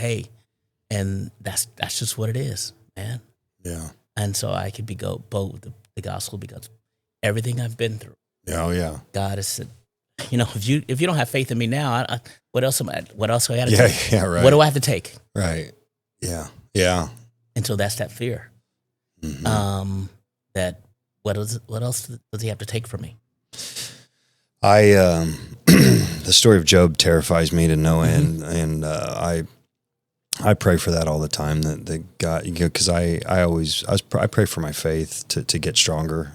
and that's just what it is, man. Yeah. And so I could be bold with the gospel because everything I've been through. Oh yeah. God has said, if you don't have faith in me now, what else do I have to take? Yeah, right. What do I have to take? Right. Yeah. Yeah. And so that's that fear. Mm-hmm. That what else does he have to take from me? The story of Job terrifies me to no end, and I pray for that all the time. That God, because I pray for my faith to get stronger,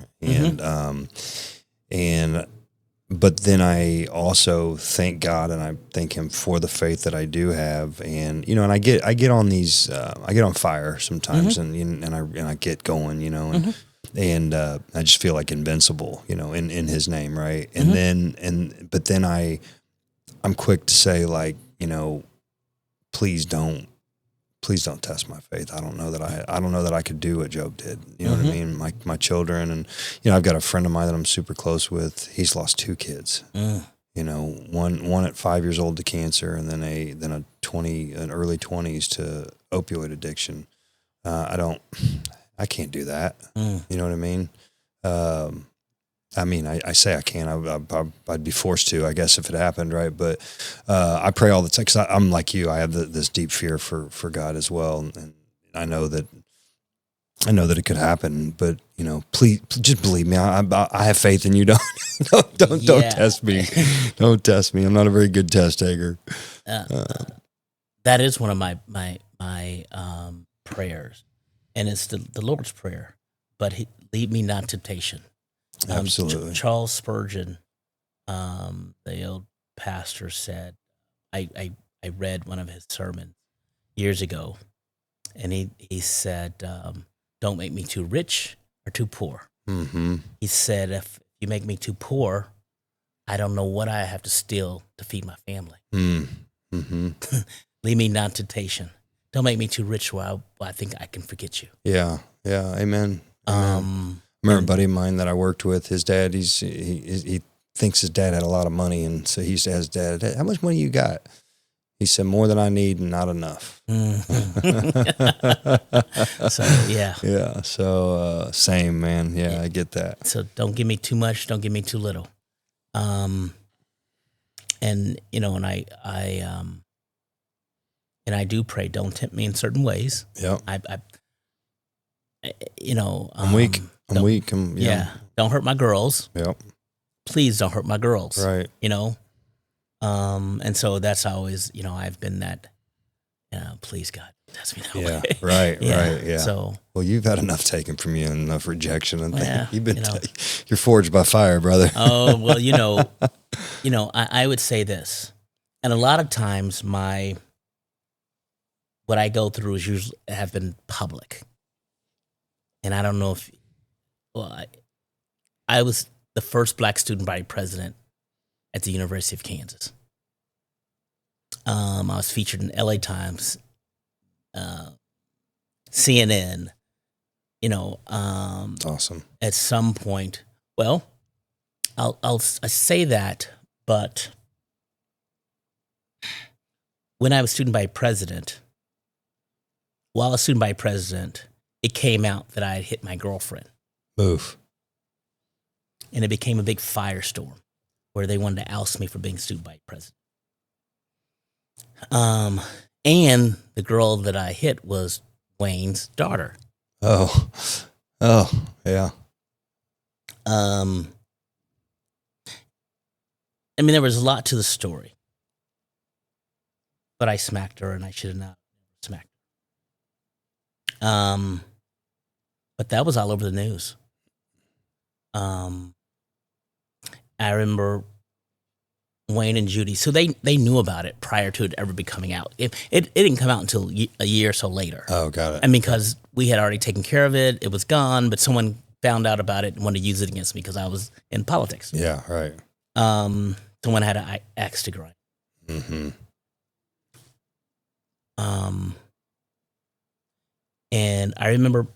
but then I also thank God and I thank Him for the faith that I do have, and and I get on these I get on fire sometimes, and I get going, and I just feel like invincible, in His name, right? And but then I'm quick to say, like, please don't test my faith. I don't know that I could do what Job did. You know what I mean? My children, and I've got a friend of mine that I'm super close with. He's lost 2 kids. One at 5 years old to cancer, and then an early 20s to opioid addiction. I can't do that. You know what I mean? I say I can't. I'd be forced to, I guess, if it happened, right? But I pray all the time because I'm like you. I have this deep fear for God as well, and I know that it could happen. But please, just believe me. I have faith in you. Don't test me. Don't test me. I'm not a very good test taker. That is one of my prayers, and it's the Lord's Prayer. But lead me not to temptation. Absolutely. Charles Spurgeon, the old pastor, said, I read one of his sermons years ago, and he said, don't make me too rich or too poor. Mm-hmm. He said, if you make me too poor, I don't know what I have to steal to feed my family. Mm-hmm. Lead me not to temptation. Don't make me too rich where I think I can forget you. Yeah. Yeah. Amen. I remember a buddy of mine that I worked with, his dad, he thinks his dad had a lot of money, and so he used to ask his dad, how much money you got? He said, more than I need and not enough. So, yeah. Yeah. So, same, man. Yeah, I get that. So don't give me too much. Don't give me too little. And, you know, and I do pray, don't tempt me in certain ways. Yep. You know. I'm weak. Yeah. Don't hurt my girls. Yep. Please don't hurt my girls. Right. You know. And so that's always, you know, I've been that, please God, test me that way. Right. Yeah. So, well, you've had enough taken from you and enough rejection, and you've been, you're forged by fire, brother. Oh, well, you know, I would say this, and a lot of times what I go through is usually have been public. And I don't know if, I was the first Black student body president at the University of Kansas. I was featured in LA Times, CNN, you know. Awesome. At some point, well, I say that, but when I was student body president, while I was student body president, it came out that I had hit my girlfriend. Oof. And it became a big firestorm where they wanted to oust me for being student body president. And the girl that I hit was Wayne's daughter. Oh, yeah. I mean, there was a lot to the story, but I smacked her, and I should have not smacked her. But that was all over the news. I remember Wayne and Judy. So they knew about it prior to it ever be coming out. It didn't come out until a year or so later. Oh, got it. And because we had already taken care of it, it was gone, but someone found out about it and wanted to use it against me because I was in politics. Yeah, right. Someone had an axe to grind. Mm-hmm. And I remember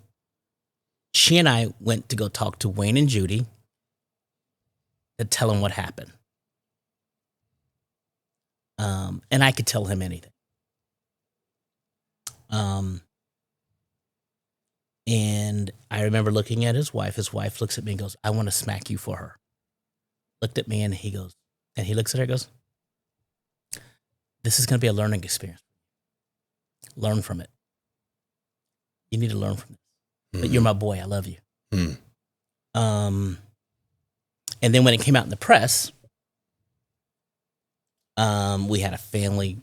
she and I went to go talk to Wayne and Judy to tell him what happened. And I could tell him anything. And I remember looking at his wife. His wife looks at me and goes, I want to smack you for her. Looked at me and he goes, and he looks at her and goes, this is going to be a learning experience. Learn from it. You need to learn from this. But you're my boy. I love you. And then when it came out in the press, we had a family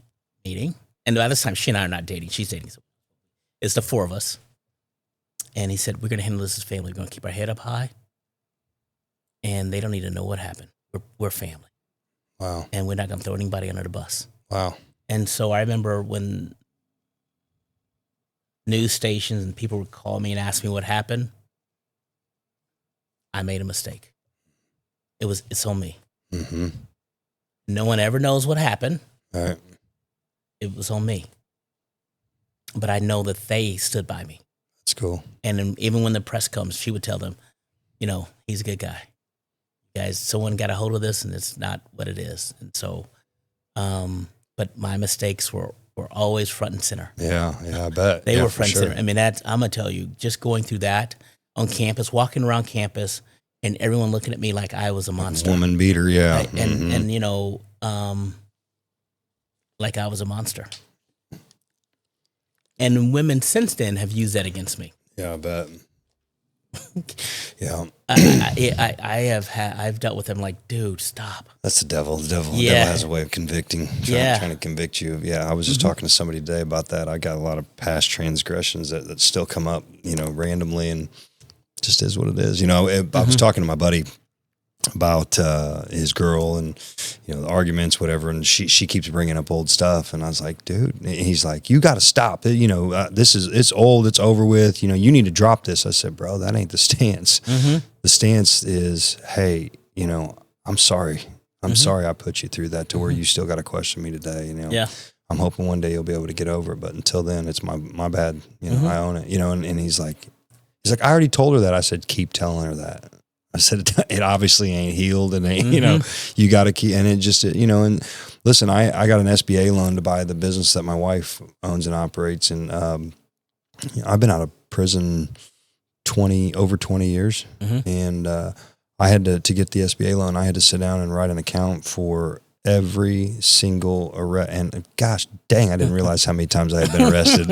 meeting. And by this time, she and I are not dating. She's dating. It's the four of us. And he said, we're going to handle this as family. We're going to keep our head up high. And they don't need to know what happened. We're family. Wow. And we're not going to throw anybody under the bus. Wow. And so I remember when news stations and people would call me and ask me what happened, I made a mistake. It's on me. Mm-hmm. No one ever knows what happened. All right. It was on me. But I know that they stood by me. That's cool. And then even when the press comes, she would tell them, you know, he's a good guy. Guys, someone got a hold of this and it's not what it is. And so, but my mistakes were always front and center. Yeah, I bet. They were front and center. I mean, I'm going to tell you, just going through that on campus, walking around campus, and everyone looking at me like I was a monster. Woman beater, yeah. Right? And you know, like I was a monster. And women since then have used that against me. Yeah, I bet. Yeah. I've dealt with them like, dude, stop. That's the devil. The devil has a way of convicting, trying to convict you. Yeah, I was just talking to somebody today about that. I got a lot of past transgressions that still come up, you know, randomly, and just is what it is. You know, I was talking to my buddy about his girl and, you know, the arguments, whatever, and she keeps bringing up old stuff, and I was like, dude, and he's like, you got to stop it. You know, it's old, it's over with. You know, you need to drop this. I said, bro, that ain't the stance. The stance is, hey, you know, I'm sorry. I'm sorry I put you through that to where you still got to question me today. You know, I'm hoping one day you'll be able to get over it, but until then, it's my bad. You know, I own it. You know, and he's like, I already told her that. I said, keep telling her that. I said, it obviously ain't healed, and ain't, you know, you got to keep, and it just, you know, and listen, I got an SBA loan to buy the business that my wife owns and operates. And, I've been out of prison over 20 years. And, I had to get the SBA loan, I had to sit down and write an account for every single arrest. And gosh, dang, I didn't realize how many times I had been arrested.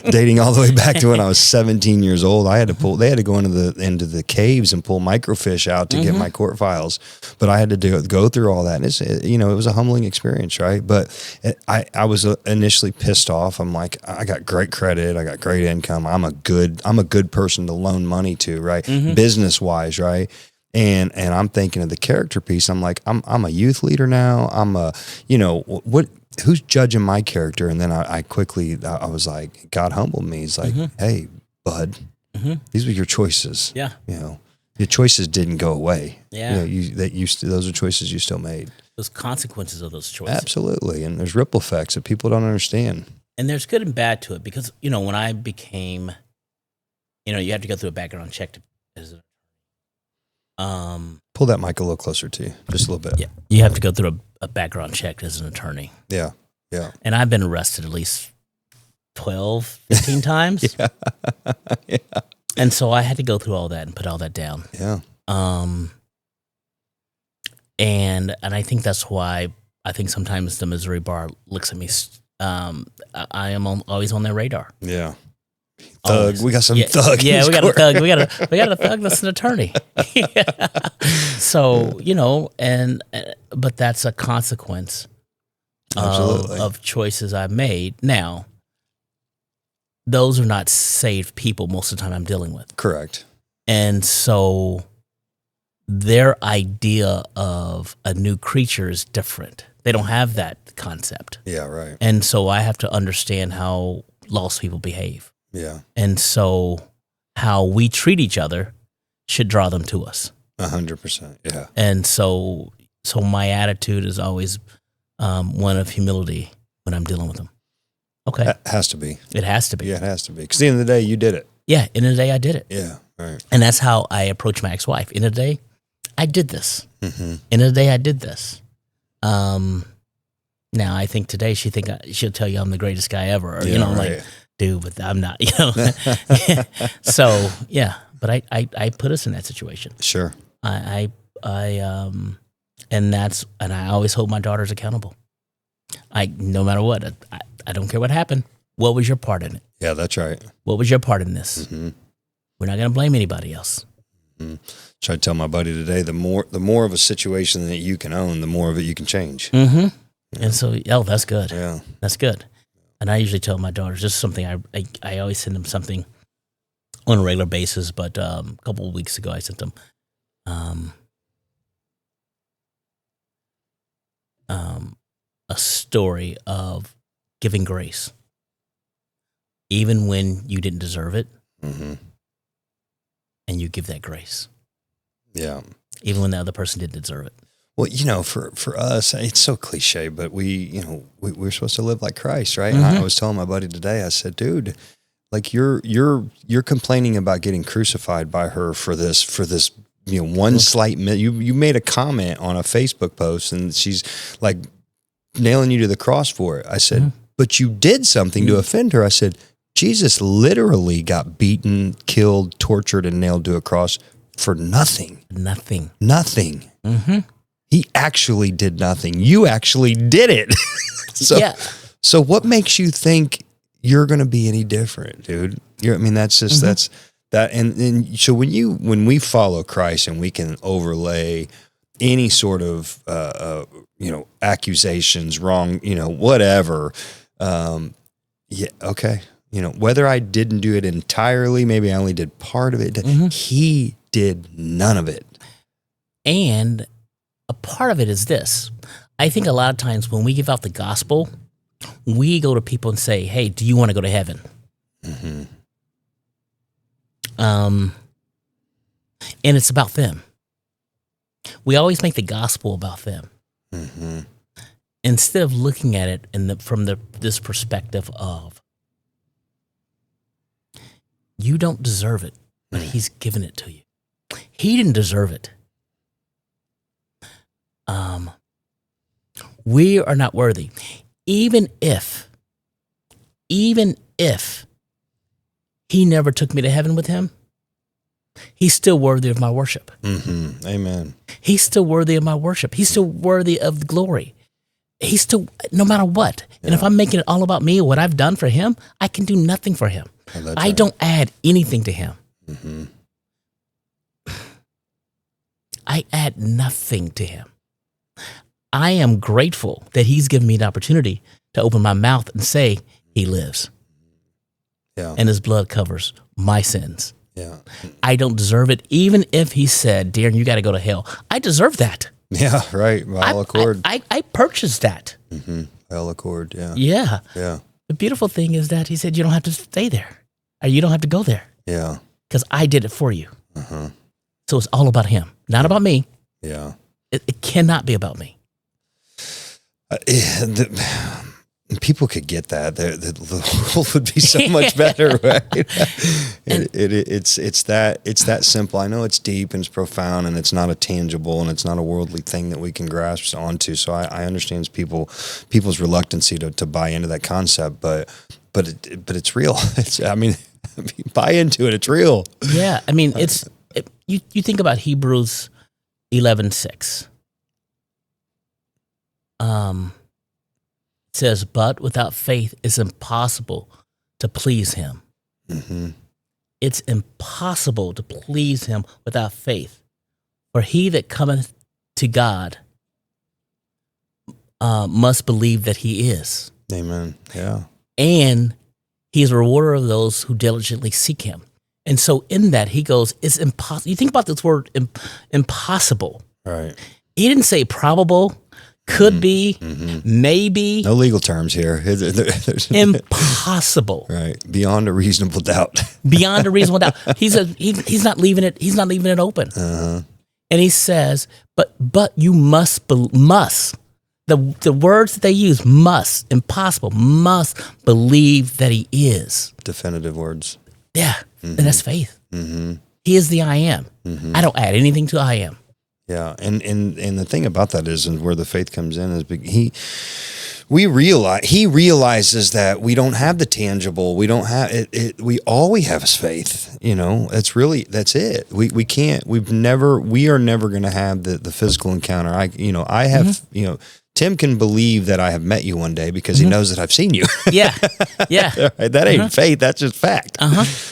Dating all the way back to when I was 17 years old. They had to go into the caves and pull microfiche out to get my court files. But I had to go through all that. And it's, it was a humbling experience, right? But I was initially pissed off. I'm like, I got great credit, I got great income. I'm a good person to loan money to, right? Business wise, right? And I'm thinking of the character piece. I'm like, I'm a youth leader now. I'm who's judging my character? And then I quickly was like, God humbled me. He's like, hey, bud, these were your choices. Yeah. Your choices didn't go away. Yeah. Those are choices you still made. Those consequences of those choices. Absolutely. And there's ripple effects that people don't understand. And there's good and bad to it because, when I became, you have to go through a background check Pull that mic a little closer to you, just a little bit. Yeah, you have to go through a background check as an attorney. Yeah. And I've been arrested at least 12, 15 times. Yeah. And so I had to go through all that and put all that down. Yeah. And I think that's why I think sometimes the Missouri bar looks at me. I am always on their radar. Yeah. Thug. We got some thug. Yeah, we got a thug. We got a thug that's an attorney. So, but that's a consequence of choices I've made. Now, those are not saved people most of the time I'm dealing with. Correct. And so their idea of a new creature is different. They don't have that concept. Yeah, right. And so I have to understand how lost people behave. Yeah. And so how we treat each other should draw them to us. 100%. Yeah. And so my attitude is always one of humility when I'm dealing with them. Okay. That has to be. It has to be. Yeah, it has to be. Because at the end of the day, you did it. Yeah. End of the day, I did it. Yeah. Right. And that's how I approach my ex-wife. End of the day, I did this. End of the day, I did this. Now I think today she'll tell you I'm the greatest guy ever. Or, right. like, dude, but I'm not, So, yeah, but I put us in that situation. Sure. And I always hold my daughters accountable. No matter what, I don't care what happened. What was your part in it? Yeah, that's right. What was your part in this? We're not going to blame anybody else. Try to tell my buddy today, the more of a situation that you can own, the more of it you can change. Yeah. And so, that's good. Yeah. That's good. And I usually tell my daughters, this is something I always send them something on a regular basis, but a couple of weeks ago I sent them a story of giving grace. Even when you didn't deserve it, and you give that grace. Yeah. Even when the other person didn't deserve it. Well, for us, it's so cliche, but we're supposed to live like Christ, right? And I was telling my buddy today, I said, dude, like you're complaining about getting crucified by her for this, one slight you made a comment on a Facebook post and she's like nailing you to the cross for it. I said, but you did something to offend her. I said, Jesus literally got beaten, killed, tortured, and nailed to a cross for nothing. Nothing. He actually did nothing. You actually did it. So what makes you think you're going to be any different, dude? That's just, that's that. And so when we follow Christ and we can overlay any sort of, accusations, wrong, whatever. Okay. Whether I didn't do it entirely, maybe I only did part of it. He did none of it. And a part of it is this. I think a lot of times when we give out the gospel, we go to people and say, hey, do you want to go to heaven? And it's about them. We always make the gospel about them. Instead of looking at it from this perspective of, you don't deserve it, but he's given it to you. He didn't deserve it. We are not worthy. Even if he never took me to heaven with him, he's still worthy of my worship. Mm-hmm. Amen. He's still worthy of my worship. He's still worthy of the glory. He's still, no matter what. And if I'm making it all about me, what I've done for him, I can do nothing for him. I don't add anything to him. Mm-hmm. I add nothing to him. I am grateful that he's given me the opportunity to open my mouth and say he lives. Yeah. And his blood covers my sins. Yeah. I don't deserve it, even if he said, Darren, you got to go to hell. I deserve that. Yeah, right. By all accord. I purchased that. Mm-hmm. By all accord, yeah. Yeah. Yeah. The beautiful thing is that he said, you don't have to stay there. Or you don't have to go there. Yeah. Because I did it for you. Uh-huh. So it's all about him, not about me. Yeah. It cannot be about me. People could get that. The world would be so much better, right? It's that simple. I know it's deep and it's profound and it's not a tangible and it's not a worldly thing that we can grasp onto. So I understand people's reluctancy to buy into that concept, but it's real. Buy into it. It's real. Yeah, I mean, you think about Hebrews 11:6. It says, but without faith it's impossible to please him. Mm-hmm. It's impossible to please him without faith. For he that cometh to God must believe that he is. Amen. Yeah. And he is a rewarder of those who diligently seek him. And so in that, he goes, it's impossible. You think about this word impossible. Right. He didn't say probable, could be, maybe. No legal terms here. There's impossible. Right. Beyond a reasonable doubt. Beyond a reasonable doubt. He's not leaving it. He's not leaving it open. Uh-huh. And he says, but you must. The words that they use, must, impossible, must believe that he is. Definitive words. Yeah. And that's faith. Mm-hmm. He is the I am. Mm-hmm. I don't add anything to I am. Yeah, and the thing about that is, and where the faith comes in, is he realizes that we don't have the tangible, we don't have it. All we have is faith. That's it. We are never going to have the physical encounter. I have, Tim can believe that I have met you one day because he knows that I've seen you. Yeah. Right? That ain't faith. That's just fact.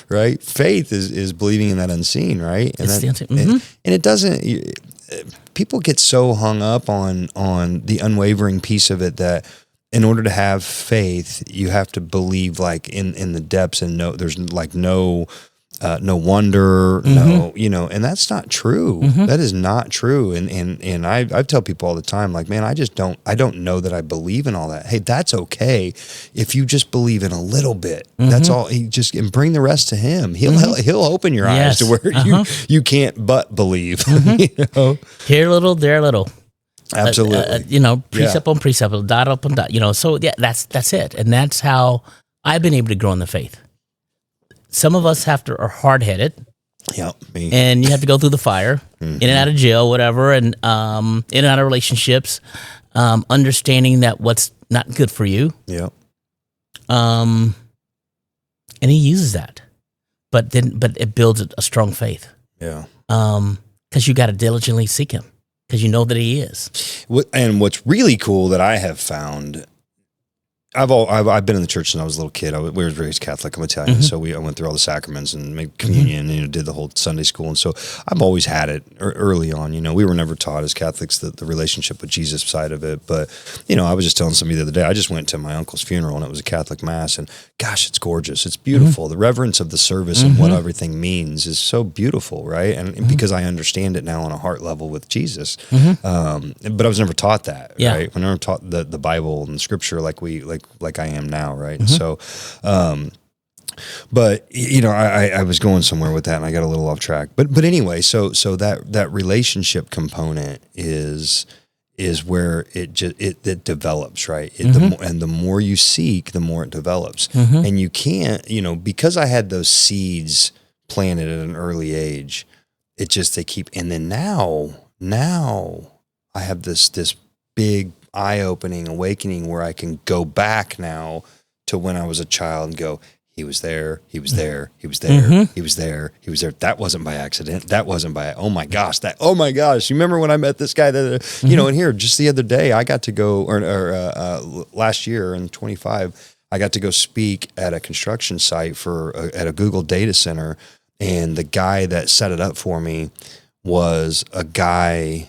Right? Faith is believing in that unseen. Right? And it doesn't. People get so hung up on the unwavering piece of it that in order to have faith, you have to believe like in the depths and there's like no wonder, and that's not true. That is not true. And I tell people all the time, like, man, I don't know that I believe in all that. Hey, that's okay if you just believe in a little bit. That's all. And bring the rest to him. He'll open your eyes to where you can't but believe. Here a little, there a little. Absolutely. Precept on precept, dot up on dot. So yeah, that's it, and that's how I've been able to grow in the faith. Some of us are hard-headed. Yeah, me. And you have to go through the fire, in and out of jail, whatever, and in and out of relationships, understanding that what's not good for you. Yeah. And he uses that, but it builds a strong faith. Yeah. Because you got to diligently seek him, because you know that he is. And what's really cool that I have found. I've been in the church since I was a little kid. We were raised Catholic. I'm Italian, so I went through all the sacraments and made communion and did the whole Sunday school. And so I've always had it early on. We were never taught as Catholics the relationship with Jesus side of it. But I was just telling somebody the other day. I just went to my uncle's funeral and it was a Catholic mass. And gosh, it's gorgeous. It's beautiful. The reverence of the service and what everything means is so beautiful, right? And because I understand it now on a heart level with Jesus. But I was never taught that. Yeah. Right? I never taught the Bible and Scripture like I am now, right? And so, but I was going somewhere with that, and I got a little off track. But anyway, so that relationship component is where it develops, right? The more you seek, the more it develops, and you can't, because I had those seeds planted at an early age, they keep, and then now I have this big eye-opening awakening where I can go back now to when I was a child and go, he was there, he was there, he was there, he was there, he was there. That wasn't by accident. That wasn't by, oh my gosh. You remember when I met this guy that, you know, and here just the other day I got to go, last year in 25, I got to go speak at a construction site at a Google data center. And the guy that set it up for me was a guy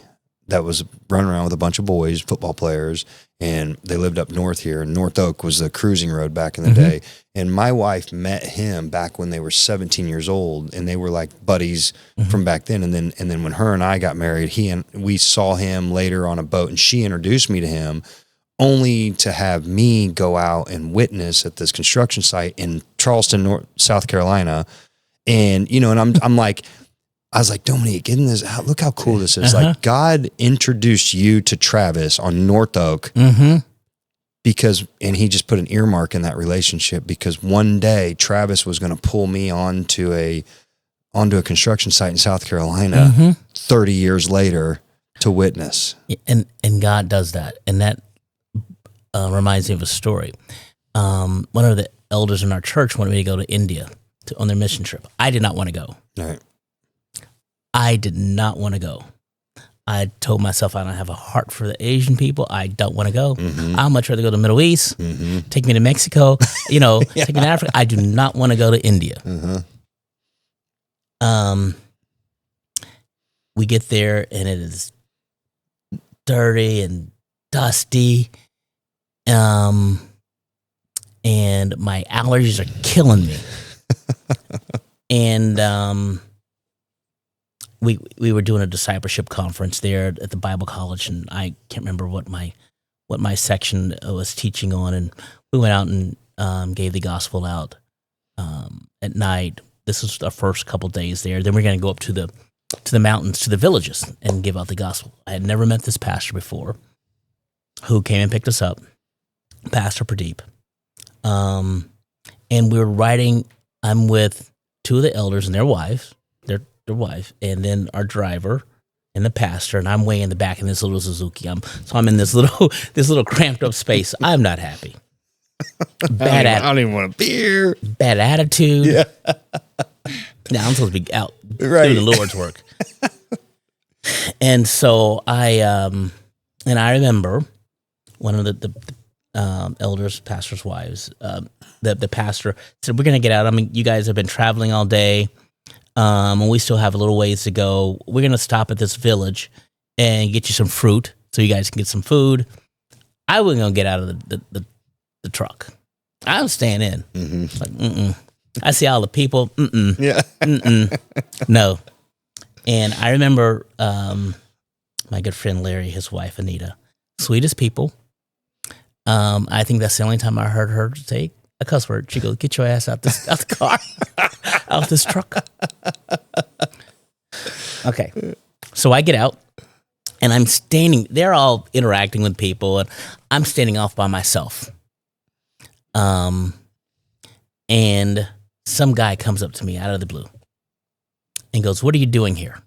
that was running around with a bunch of boys, football players, and they lived up north here. And North Oak was the cruising road back in the day. And my wife met him back when they were 17 years old, and they were like buddies from back then. And then when her and I got married, we saw him later on a boat, and she introduced me to him, only to have me go out and witness at this construction site in Charleston, South Carolina. And, you know, and I'm like, I was like, Dominique, getting this out. Look how cool this is. Like, God introduced you to Travis on North Oak and he just put an earmark in that relationship because one day Travis was going to pull me onto a construction site in South Carolina 30 years later to witness. And God does that. And that reminds me of a story. One of the elders in our church wanted me to go to India on their mission trip. I did not want to go. All right. I did not want to go. I told myself I don't have a heart for the Asian people. I don't want to go. I'd much rather go to the Middle East, take me to Mexico, you know, take me to Africa. I do not want to go to India. We get there and it is dirty and dusty. And my allergies are killing me. And we were doing a discipleship conference there at the Bible College, and I can't remember what my section was teaching on. And we went out and gave the gospel out at night. This was our first couple days there. Then we're going to go up to the mountains, to the villages, and give out the gospel. I had never met this pastor before, who came and picked us up, Pastor Pradeep. And we were riding. I'm with two of the elders and their wives, their wife, and then our driver and the pastor, and I'm way in the back in this little Suzuki. I'm in this little cramped up space. I'm not happy. I don't even want a beer. Bad attitude. Yeah. Now I'm supposed to be out doing the Lord's work. And so I remember one of the elders, pastor's wives, the pastor said, "We're going to get out. I mean, you guys have been traveling all day. And we still have a little ways to go. We're going to stop at this village and get you some fruit so you guys can get some food." I wasn't going to get out of the truck. I was staying in. Like, I see all the people. No. And I remember my good friend Larry, his wife Anita, sweetest people. I think that's the only time I heard her say a cuss word. She goes, "Get your ass out the car, out this truck." Okay, so I get out, and I'm standing. They're all interacting with people, and I'm standing off by myself. And some guy comes up to me out of the blue, and goes, "What are you doing here?"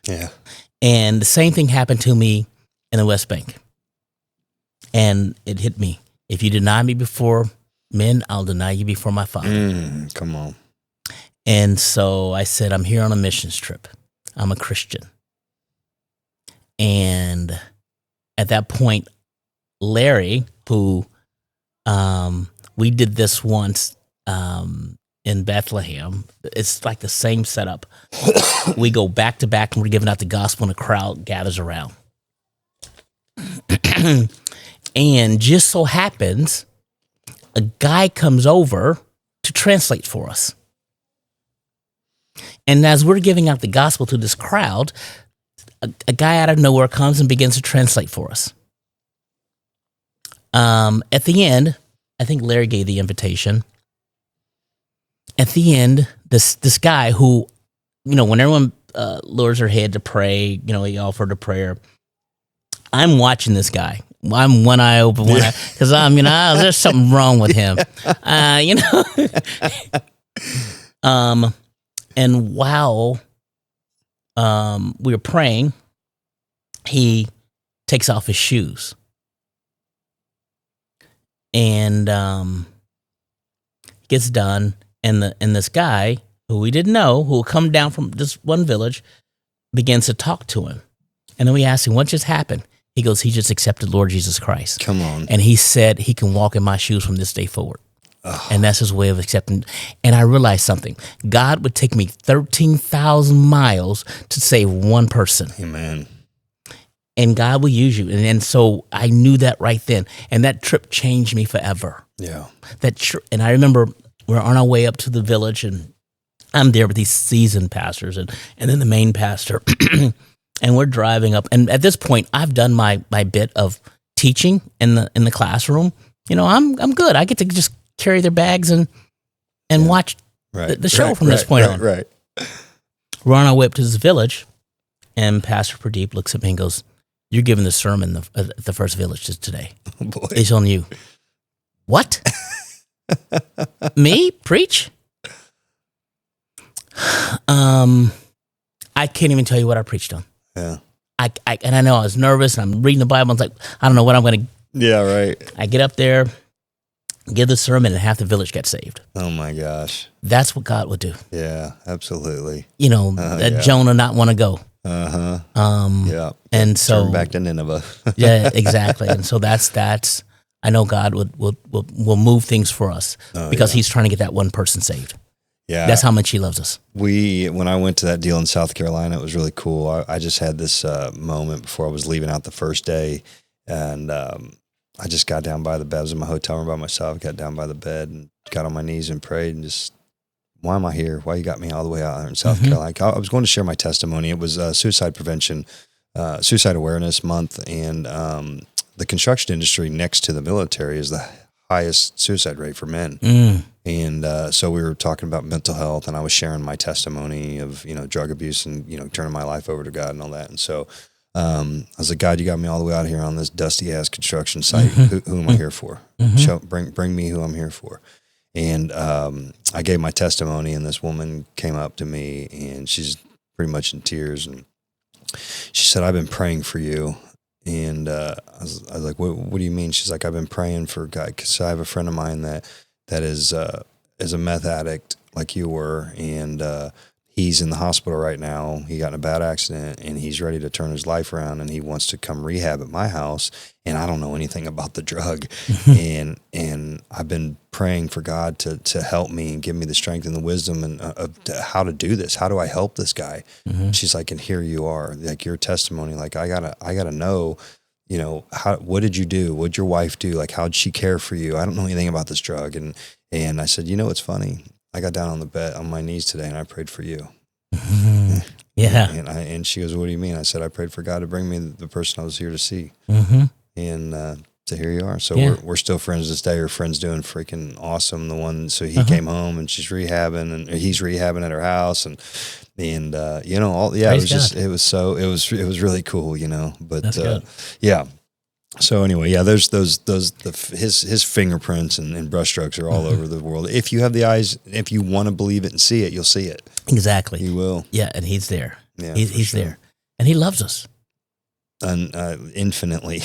Yeah. And the same thing happened to me in the West Bank. And it hit me. If you deny me before men, I'll deny you before my Father. Come on. And so I said, I'm here on a missions trip. I'm a Christian. And at that point, Larry, who we did this once in Bethlehem. It's like the same setup. We go back to back and we're giving out the gospel and the crowd gathers around. And just so happens, a guy comes over to translate for us. And as we're giving out the gospel to this crowd, a guy out of nowhere comes and begins to translate for us. At the end, I think Larry gave the invitation. At the end, this guy who, you know, when everyone lowers their head to pray, you know, he offered a prayer. I'm watching this guy. I'm one eye open, one eye, because I'm, you know, there's something wrong with him, you know. And while we were praying, he takes off his shoes. And gets done, and this guy, who we didn't know, who will come down from this one village, begins to talk to him. And then we asked him, what just happened? He goes, he just accepted Lord Jesus Christ. Come on. And he said he can walk in my shoes from this day forward. Oh. And that's his way of accepting. And I realized something. God would take me 13,000 miles to save one person. Amen. And God will use you. And so I knew that right then. And that trip changed me forever. Yeah. And I remember we're on our way up to the village, and I'm there with these seasoned pastors and then the main pastor. And we're driving up. And at this point, I've done my bit of teaching in the classroom. You know, I'm good. I get to just carry their bags and watch the show from this point on. Right. We're on our way up to this village, and Pastor Pradeep looks at me and goes, "You're giving the sermon at the first village today. Oh boy. It's on you." What? Me? Preach? I can't even tell you what I preached on. Yeah. And I know I was nervous, and I'm reading the Bible, and I was like, I don't know what I'm going to. Yeah, right. I get up there, give the sermon, and half the village got saved. Oh my gosh. That's what God would do. Yeah, absolutely. You know, Jonah not want to go. Uh-huh. Yeah. And so turn back to Nineveh. Yeah, exactly. And so that's I know God will move things for us because he's trying to get that one person saved. Yeah. That's how much he loves us. When I went to that deal in South Carolina, it was really cool. I just had this moment before I was leaving out the first day, and I just got down by the bed. I was in my hotel room by myself, got down by the bed and got on my knees and prayed and just, why am I here? Why you got me all the way out there in South Carolina? I was going to share my testimony. It was suicide prevention, suicide awareness month, and the construction industry next to the military is the highest suicide rate for men. And so we were talking about mental health, and I was sharing my testimony of, drug abuse and, turning my life over to God and all that. And so I was like, God, you got me all the way out here on this dusty ass construction site. Who am I here for? Bring me who I'm here for. And I gave my testimony, and this woman came up to me, and she's pretty much in tears, and she said, I've been praying for you. And I was like, what do you mean? She's like, I've been praying for God, because I have a friend of mine that is a meth addict like you were, and he's in the hospital right now. He got in a bad accident, and he's ready to turn his life around, and he wants to come rehab at my house, and I don't know anything about the drug. and I've been praying for God to help me and give me the strength and the wisdom and of how to do this. How do I help this guy? She's like, and here you are, like your testimony. Like I gotta know, what did you do? What'd your wife do? Like, how'd she care for you? I don't know anything about this drug. And I said, it's funny. I got down on the bed on my knees today, and I prayed for you. Yeah. And she goes, what do you mean? I said, I prayed for God to bring me the person I was here to see. And so here you are. So we're still friends this day. Her friend's doing freaking awesome. The one, so he came home, and she's rehabbing, and he's rehabbing at her house, and all. Yeah, it was really cool. But that's good. Yeah. So anyway, there's his fingerprints and brushstrokes are all over the world. If you have the eyes, if you want to believe it and see it, you'll see it. Exactly. You will. Yeah, and he's there. Yeah, he's sure. there, and he loves us, and infinitely.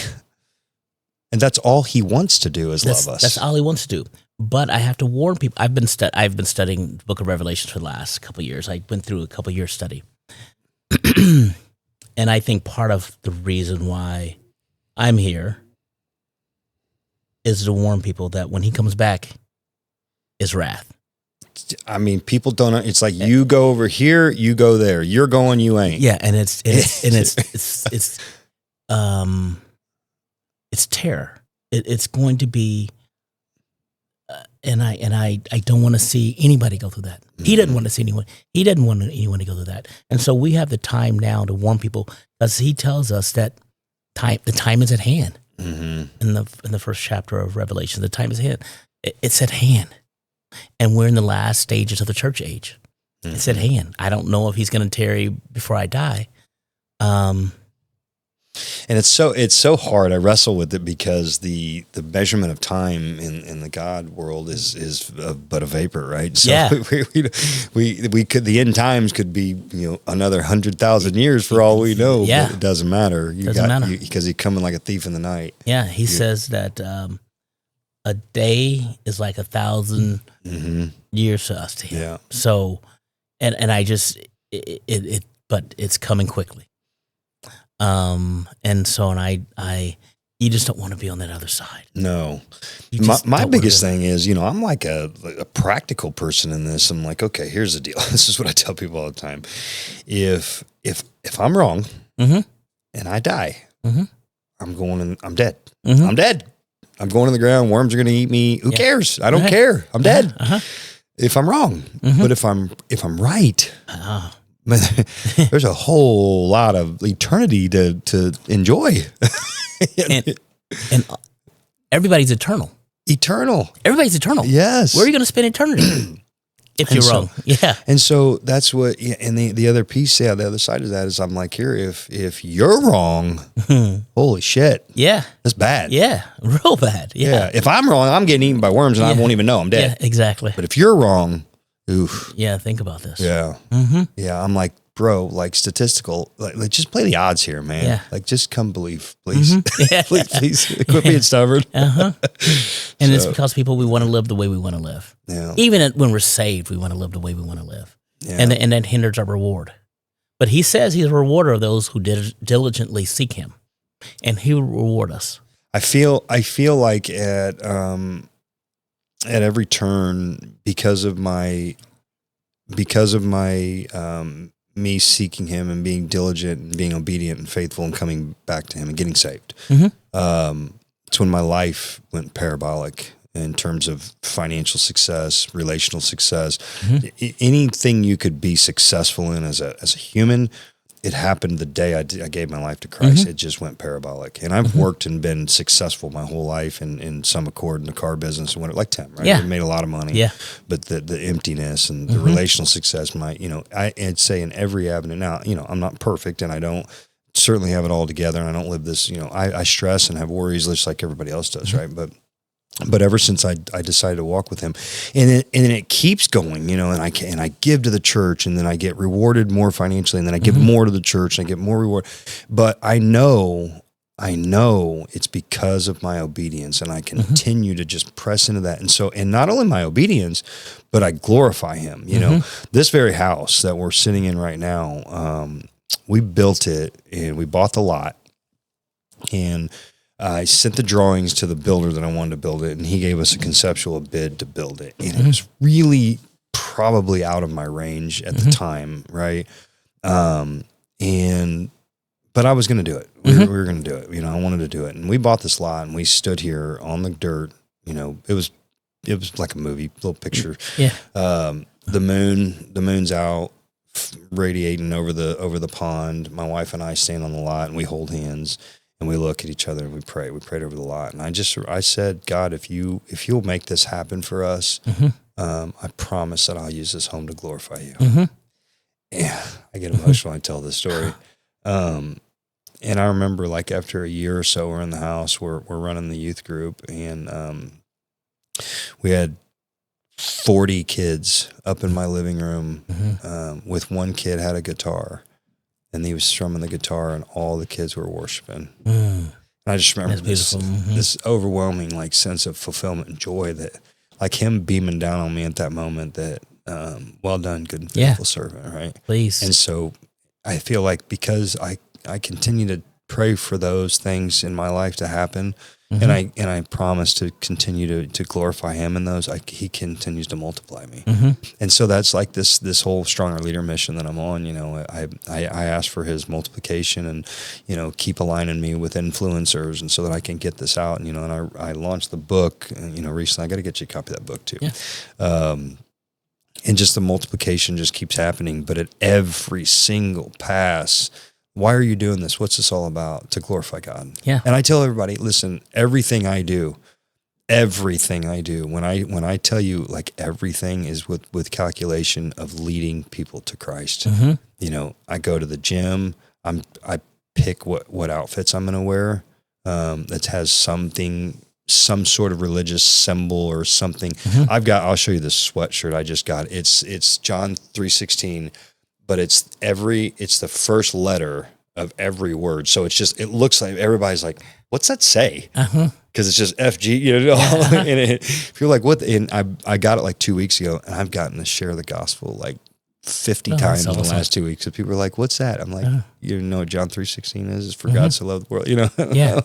And that's all he wants to do is love us. That's all he wants to do. But I have to warn people. I've been studying the Book of Revelations for the last couple of years. I went through a couple of years study, and I think part of the reason why I'm here is to warn people that when he comes back is wrath. I mean, people don't know. It's like, you go over here, you go there. You're going, you ain't. Yeah, and it's terror. It's going to be, and I don't want to see anybody go through that. He doesn't want to see anyone. He doesn't want anyone to go through that. And so we have the time now to warn people, because he tells us that the time is at hand. In the first chapter of Revelation, the time is at hand. It's at hand, and we're in the last stages of the church age. It's at hand. I don't know if he's going to tarry before I die. And it's so hard. I wrestle with it because the measurement of time in the God world is but a vapor, right? So we could, the end times could be, another 100,000 years for all we know. Yeah. But it doesn't matter. Because he's coming like a thief in the night. Yeah. He says that a day is like 1,000 years to us to him. Yeah. So, and I just but it's coming quickly. And you just don't want to be on that other side. No. My biggest thing is, I'm like a practical person in this. I'm like, okay, here's the deal. This is what I tell people all the time. If I'm wrong and I die, I'm dead. I'm dead. I'm going in the ground. Worms are going to eat me. Who cares? I don't care. I'm dead. If I'm wrong, but if I'm right, there's a whole lot of eternity to enjoy. and everybody's eternal. Everybody's eternal. Yes. Where are you going to spend eternity if you're wrong? Yeah. And so that's what, and the other piece, the other side of that is I'm like, here, if you're wrong, holy shit. Yeah. That's bad. Yeah. Real bad. Yeah. If I'm wrong, I'm getting eaten by worms and I won't even know I'm dead. Yeah, exactly. But if you're wrong, oof. Yeah, think about this. Yeah. Yeah, I'm like, bro, like statistical, like just play the odds here, man. Yeah. Like just come believe, please. please quit being stubborn. And it's because we want to live the way we want to live. Yeah. Even when we're saved, we want to live the way we want to live. Yeah. And that hinders our reward. But he says he's a rewarder of those who diligently seek him. And he will reward us. I feel like at every turn, because of my me seeking him and being diligent and being obedient and faithful and coming back to him and getting saved. It's when my life went parabolic in terms of financial success, relational success, anything you could be successful in as a human. It happened the day I gave my life to Christ. It just went parabolic. And I've worked and been successful my whole life in some accord in the car business and like Tim, right? Yeah. I made a lot of money. Yeah. But the emptiness and the relational success, I'd say in every avenue. Now, I'm not perfect and I don't certainly have it all together and I don't live this, I stress and have worries just like everybody else does, right? But ever since I decided to walk with him, and then it keeps going, and I give to the church, and then I get rewarded more financially, and then I give more to the church, and I get more reward. But I know it's because of my obedience, and I continue to just press into that. And not only my obedience, but I glorify him. This very house that we're sitting in right now, we built it, and we bought the lot, and I sent the drawings to the builder that I wanted to build it, and he gave us a conceptual bid to build it. And it was really probably out of my range at the time, right? But I was going to do it. We were going to do it. I wanted to do it. And we bought this lot, and we stood here on the dirt. It was like a movie, little picture. Yeah. The moon's out, radiating over the pond. My wife and I stand on the lot, and we hold hands. And we look at each other and we pray. We prayed over the lot. And I said, God, if you'll make this happen for us, I promise that I'll use this home to glorify you. Yeah, I get emotional when I tell this story. And I remember like after a year or so, we're in the house, we're running the youth group, and we had 40 kids up in my living room, with one kid had a guitar. And he was strumming the guitar, and all the kids were worshiping. And I just remember this overwhelming like sense of fulfillment and joy that, like him beaming down on me at that moment. That well done, good and faithful servant, right? Please. And so I feel like because I continue to pray for those things in my life to happen, and I promise to continue to glorify him in those. He continues to multiply me, and so that's like this whole Stronger Leader mission that I'm on. I ask for his multiplication, and keep aligning me with influencers, and so that I can get this out. And I launched the book, recently. I got to get you a copy of that book too. Yeah. And just the multiplication just keeps happening, but at every single pass. Why are you doing this? What's this all about? To glorify God. Yeah. And I tell everybody, listen, everything I do, when I tell you like everything is with calculation of leading people to Christ. I go to the gym. I pick what outfits I'm going to wear. That has some sort of religious symbol or something. I'll show you this sweatshirt I just got. It's John 3:16, but it's the first letter of every word. So it looks like everybody's like, what's that say? Because it's just FG, and if you're like, what? And I got it like 2 weeks ago, and I've gotten to share the gospel like 50 times in the last 2 weeks. So people are like, what's that? I'm like, you know what John 3:16 is? It's for God so loved the world,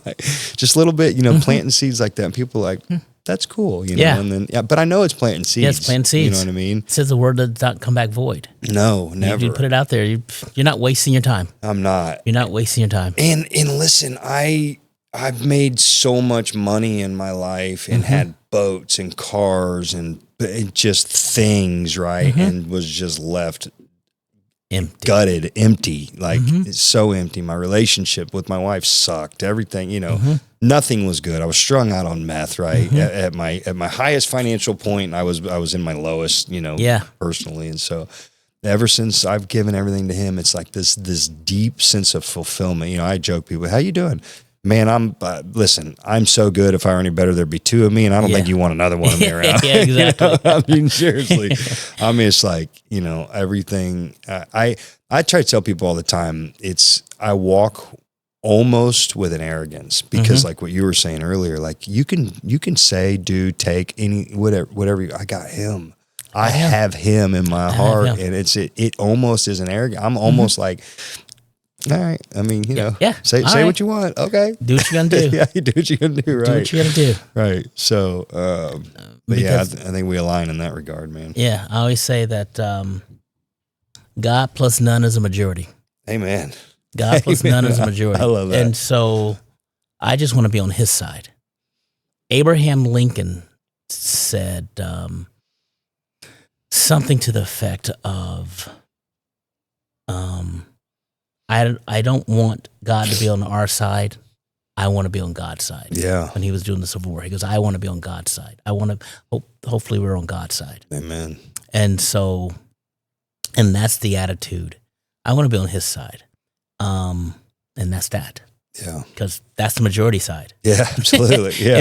like, just a little bit, planting seeds like that. And people are like, that's cool, and then, but I know it's planting seeds. Yeah, it's planting seeds. You know what I mean? It says the word does not come back void. No, never. You put it out there. You're not wasting your time. I'm not. You're not wasting your time. And listen, I've made so much money in my life and had boats and cars and just things, right? And was just left empty, gutted, empty, like it's so empty. My relationship with my wife sucked. Everything, nothing was good. I was strung out on meth, right? At my highest financial point, I was in my lowest, personally. And so ever since I've given everything to him, it's like this deep sense of fulfillment. I joke people, how you doing? Man, listen, I'm so good. If I were any better, there'd be two of me, and I don't think you want another one of me around. Yeah, exactly. I mean, seriously. I mean, it's like, everything. I try to tell people all the time, I walk almost with an arrogance because like what you were saying earlier, like you can say, do, take any, whatever. I got him. I have him in my heart, and it almost is an arrogance. I'm almost like, all right. I mean, say what you want. Okay. Do what you're going to do. Yeah, you do what you're going to do, right? Do what you're going to do. Right. So, but I think we align in that regard, man. Yeah. I always say that God plus none is a majority. Amen. God plus none is a majority. I love that. And so I just want to be on his side. Abraham Lincoln said something to the effect of, I don't want God to be on our side. I want to be on God's side. Yeah. When he was doing the Civil War, he goes, I want to be on God's side. I want to, hopefully we're on God's side. Amen. And so, and that's the attitude. I want to be on his side. And that's that. Yeah. Because that's the majority side. Yeah, absolutely. Yeah.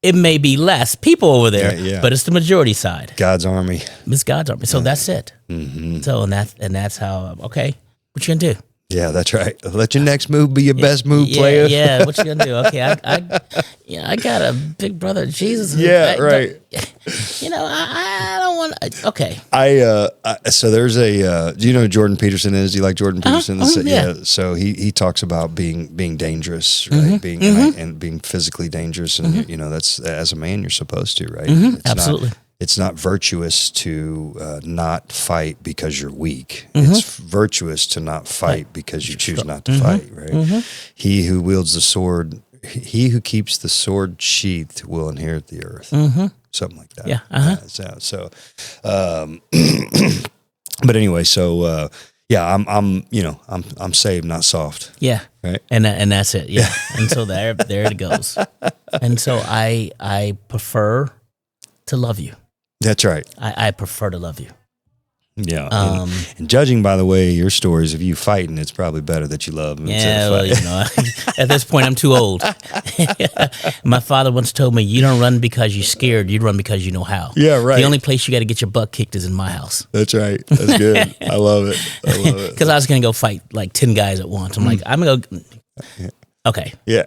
It may be less people over there, but it's the majority side. God's army. It's God's army. So that's it. So, and that's how, okay, what you gonna do? Yeah, that's right. Let your next move be your best move, player. Yeah, what you gonna do? Okay, I got a big brother, Jesus. Yeah, right. I don't want. Okay. So there's do you know who Jordan Peterson is? Do you like Jordan Peterson? Yeah. So he talks about being dangerous, right? Being physically dangerous, and that's as a man you're supposed to, right? Absolutely. It's not virtuous to not fight because you're weak. It's virtuous to not fight because you choose not to fight, right? He who wields the sword, he who keeps the sword sheathed will inherit the earth. Something like that. Yeah. So, but anyway, so I'm saved, not soft. Yeah. Right. And that's it. Yeah. And so there it goes. And so I prefer to love you. That's right. I prefer to love you. Yeah. And judging by the way your stories of you fighting, it's probably better that you love them. Yeah, well, at this point I'm too old. My father once told me, you don't run because you're scared, you run because you know how. Yeah, right. The only place you got to get your butt kicked is in my house. That's right. That's good. I love it. Because I was going to go fight like 10 guys at once. I'm like, I'm going to go. Okay. Yeah.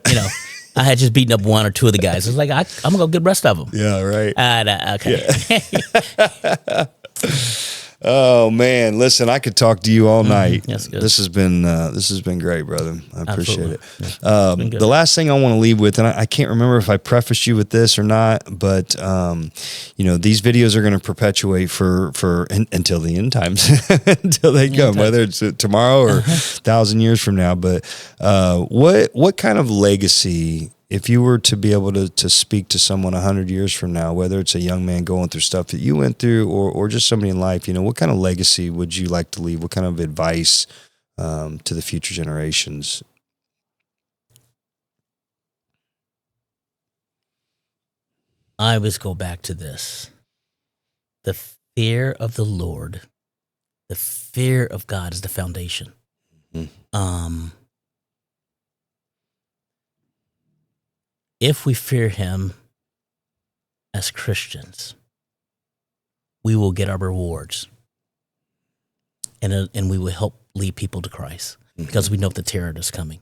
I had just beaten up one or two of the guys. I was like, I'm going to go get the rest of them. Yeah, right. Okay. Yeah. Oh man, listen, I could talk to you all night. That's good. This has been great, brother. I appreciate it. Yeah, the last thing I want to leave with, and I can't remember if I prefaced you with this or not, but these videos are going to perpetuate for until the end times, until they come, whether it's tomorrow or 1,000 years from now. But what kind of legacy? If you were to be able to speak to someone 100 years from now, whether it's a young man going through stuff that you went through or just somebody in life, what kind of legacy would you like to leave? What kind of advice to the future generations? I always go back to this. The fear of the Lord, the fear of God is the foundation. if we fear him as Christians, we will get our rewards, and we will help lead people to Christ because we know the terror that's coming.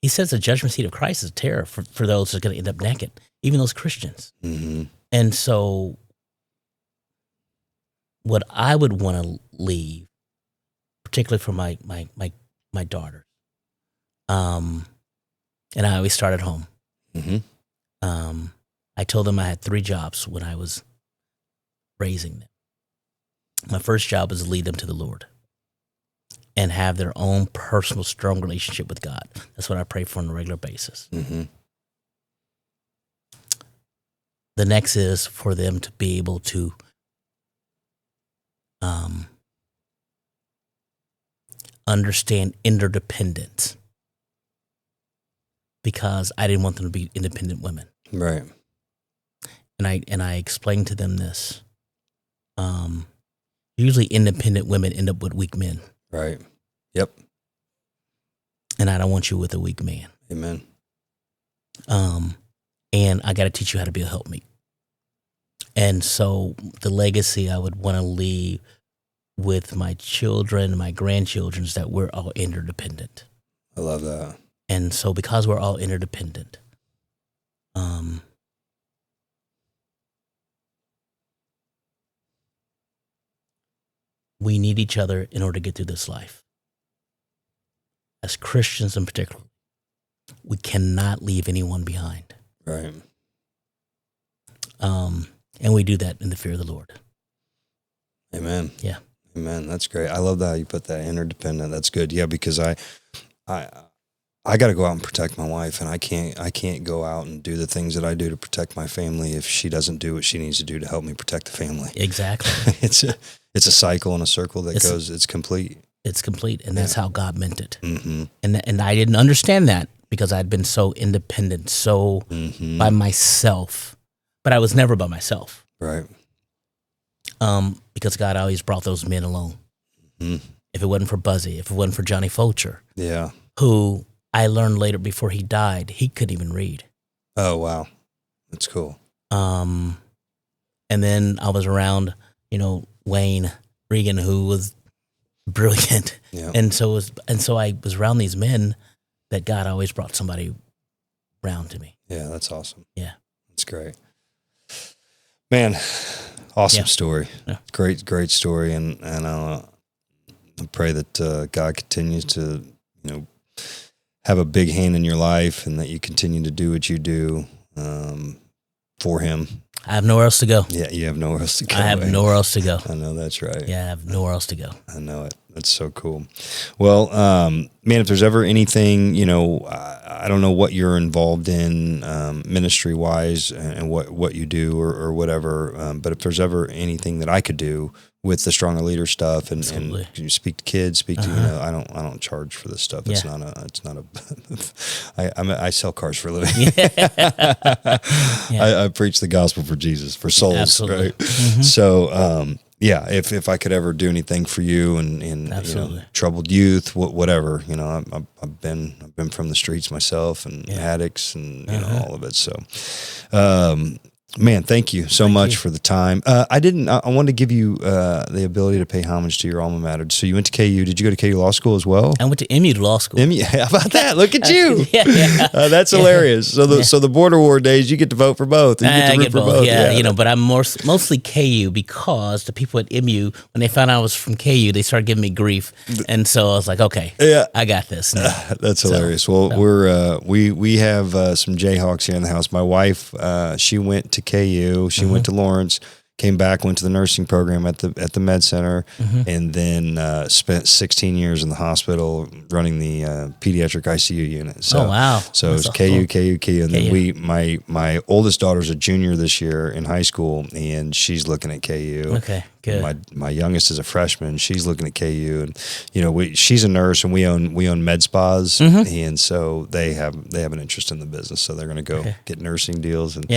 He says the judgment seat of Christ is terror for those that are going to end up naked, even those Christians. Mm-hmm. And so what I would want to leave, particularly for my daughter, and I always start at home. Mm-hmm. I told them I had 3 jobs when I was raising them. My first job was to lead them to the Lord and have their own personal, strong relationship with God. That's what I pray for on a regular basis. Mm-hmm. The next is for them to be able to understand interdependence, because I didn't want them to be independent women. Right. And I explained to them this. Usually independent women end up with weak men. Right. Yep. And I don't want you with a weak man. Amen. And I got to teach you how to be a helpmeet. And so the legacy I would want to leave with my children, my grandchildren, is that we're all interdependent. I love that. And so because we're all interdependent, we need each other in order to get through this life. As Christians in particular, we cannot leave anyone behind. Right. And we do that in the fear of the Lord. Amen. Yeah. Amen. That's great. I love that you put that interdependent. That's good. Yeah, because I got to go out and protect my wife, and I can't go out and do the things that I do to protect my family if she doesn't do what she needs to do to help me protect the family. Exactly. It's a cycle and a circle that goes. It's complete. It's complete, and that's how God meant it. Mm-hmm. And I didn't understand that because I'd been so independent, so by myself, but I was never by myself. Right. Because God always brought those men along. Mm-hmm. If it wasn't for Buzzy, if it wasn't for Johnny Fulcher, who I learned later before he died, he couldn't even read. Oh, wow. That's cool. And then I was around, Wayne Regan, who was brilliant. Yeah. And so I was around these men that God always brought somebody around to me. Yeah, that's awesome. Yeah. That's great. Man, awesome story. Yeah. Great story. And I pray that God continues to, have a big hand in your life, and that you continue to do what you do for him. I have nowhere else to go. Yeah, you have nowhere else to go. I have nowhere else to go. I know that's right. Yeah, I have nowhere else to go. I know it. That's so cool. Well, man, if there's ever anything, I don't know what you're involved in ministry-wise and what you do or whatever, but if there's ever anything that I could do with the Stronger Leader stuff and you speak to kids, to I don't charge for this stuff. It's not a I sell cars for a living. I preach the gospel for Jesus, for souls. Absolutely. Right? Mm-hmm. So if I could ever do anything for you and troubled youth, whatever, I've been from the streets myself and addicts and all of it. So man, thank you so much for the time. I wanted to give you the ability to pay homage to your alma mater. So you went to KU. Did you go to KU Law School as well? I went to MU Law School. MU, how about that? Look at you. That's hilarious. So the border war days, you get to vote for both. You get to root for both. Yeah, but I'm mostly KU because the people at MU, when they found out I was from KU, they started giving me grief. And so I was like, okay, I got this. That's hilarious. We have some Jayhawks here in the house. My wife, she went to KU. She went to Lawrence, came back, went to the nursing program at the med center, and then spent 16 years in the hospital running the pediatric ICU unit. So, wow! So it was KU, and then my oldest daughter's a junior this year in high school, and she's looking at KU. Okay, good. My youngest is a freshman. She's looking at KU, and she's a nurse, and we own med spas, and so they have an interest in the business, so they're going to go get nursing deals. And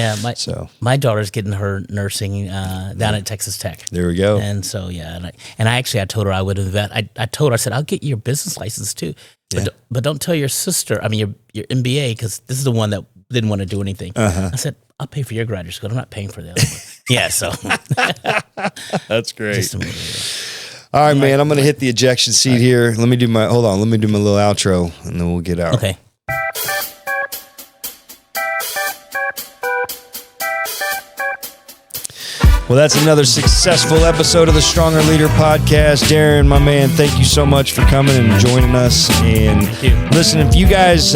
my daughter's getting her nursing down at Texas Tech. There we go. And so I told her I would invest. I told her, I said, I'll get you your business license too, but don't tell your sister. I mean your MBA, because this is the one that didn't want to do anything. I said, I'll pay for your graduate school. I'm not paying for the other one. Yeah, so. That's great. Just a motivator. All right, man, I'm going to hit the ejection seat here. Let me do my little outro, and then we'll get out. Okay. Well, that's another successful episode of the Stronger Leader Podcast. Darren, my man, thank you so much for coming and joining us. And listen, if you guys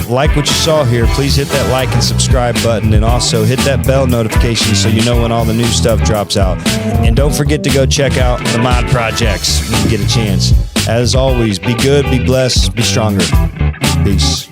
like what you saw here, please hit that like and subscribe button, and also hit that bell notification so you know when all the new stuff drops out. And don't forget to go check out the mod projects when you get a chance. As always, be good, be blessed, be stronger. Peace.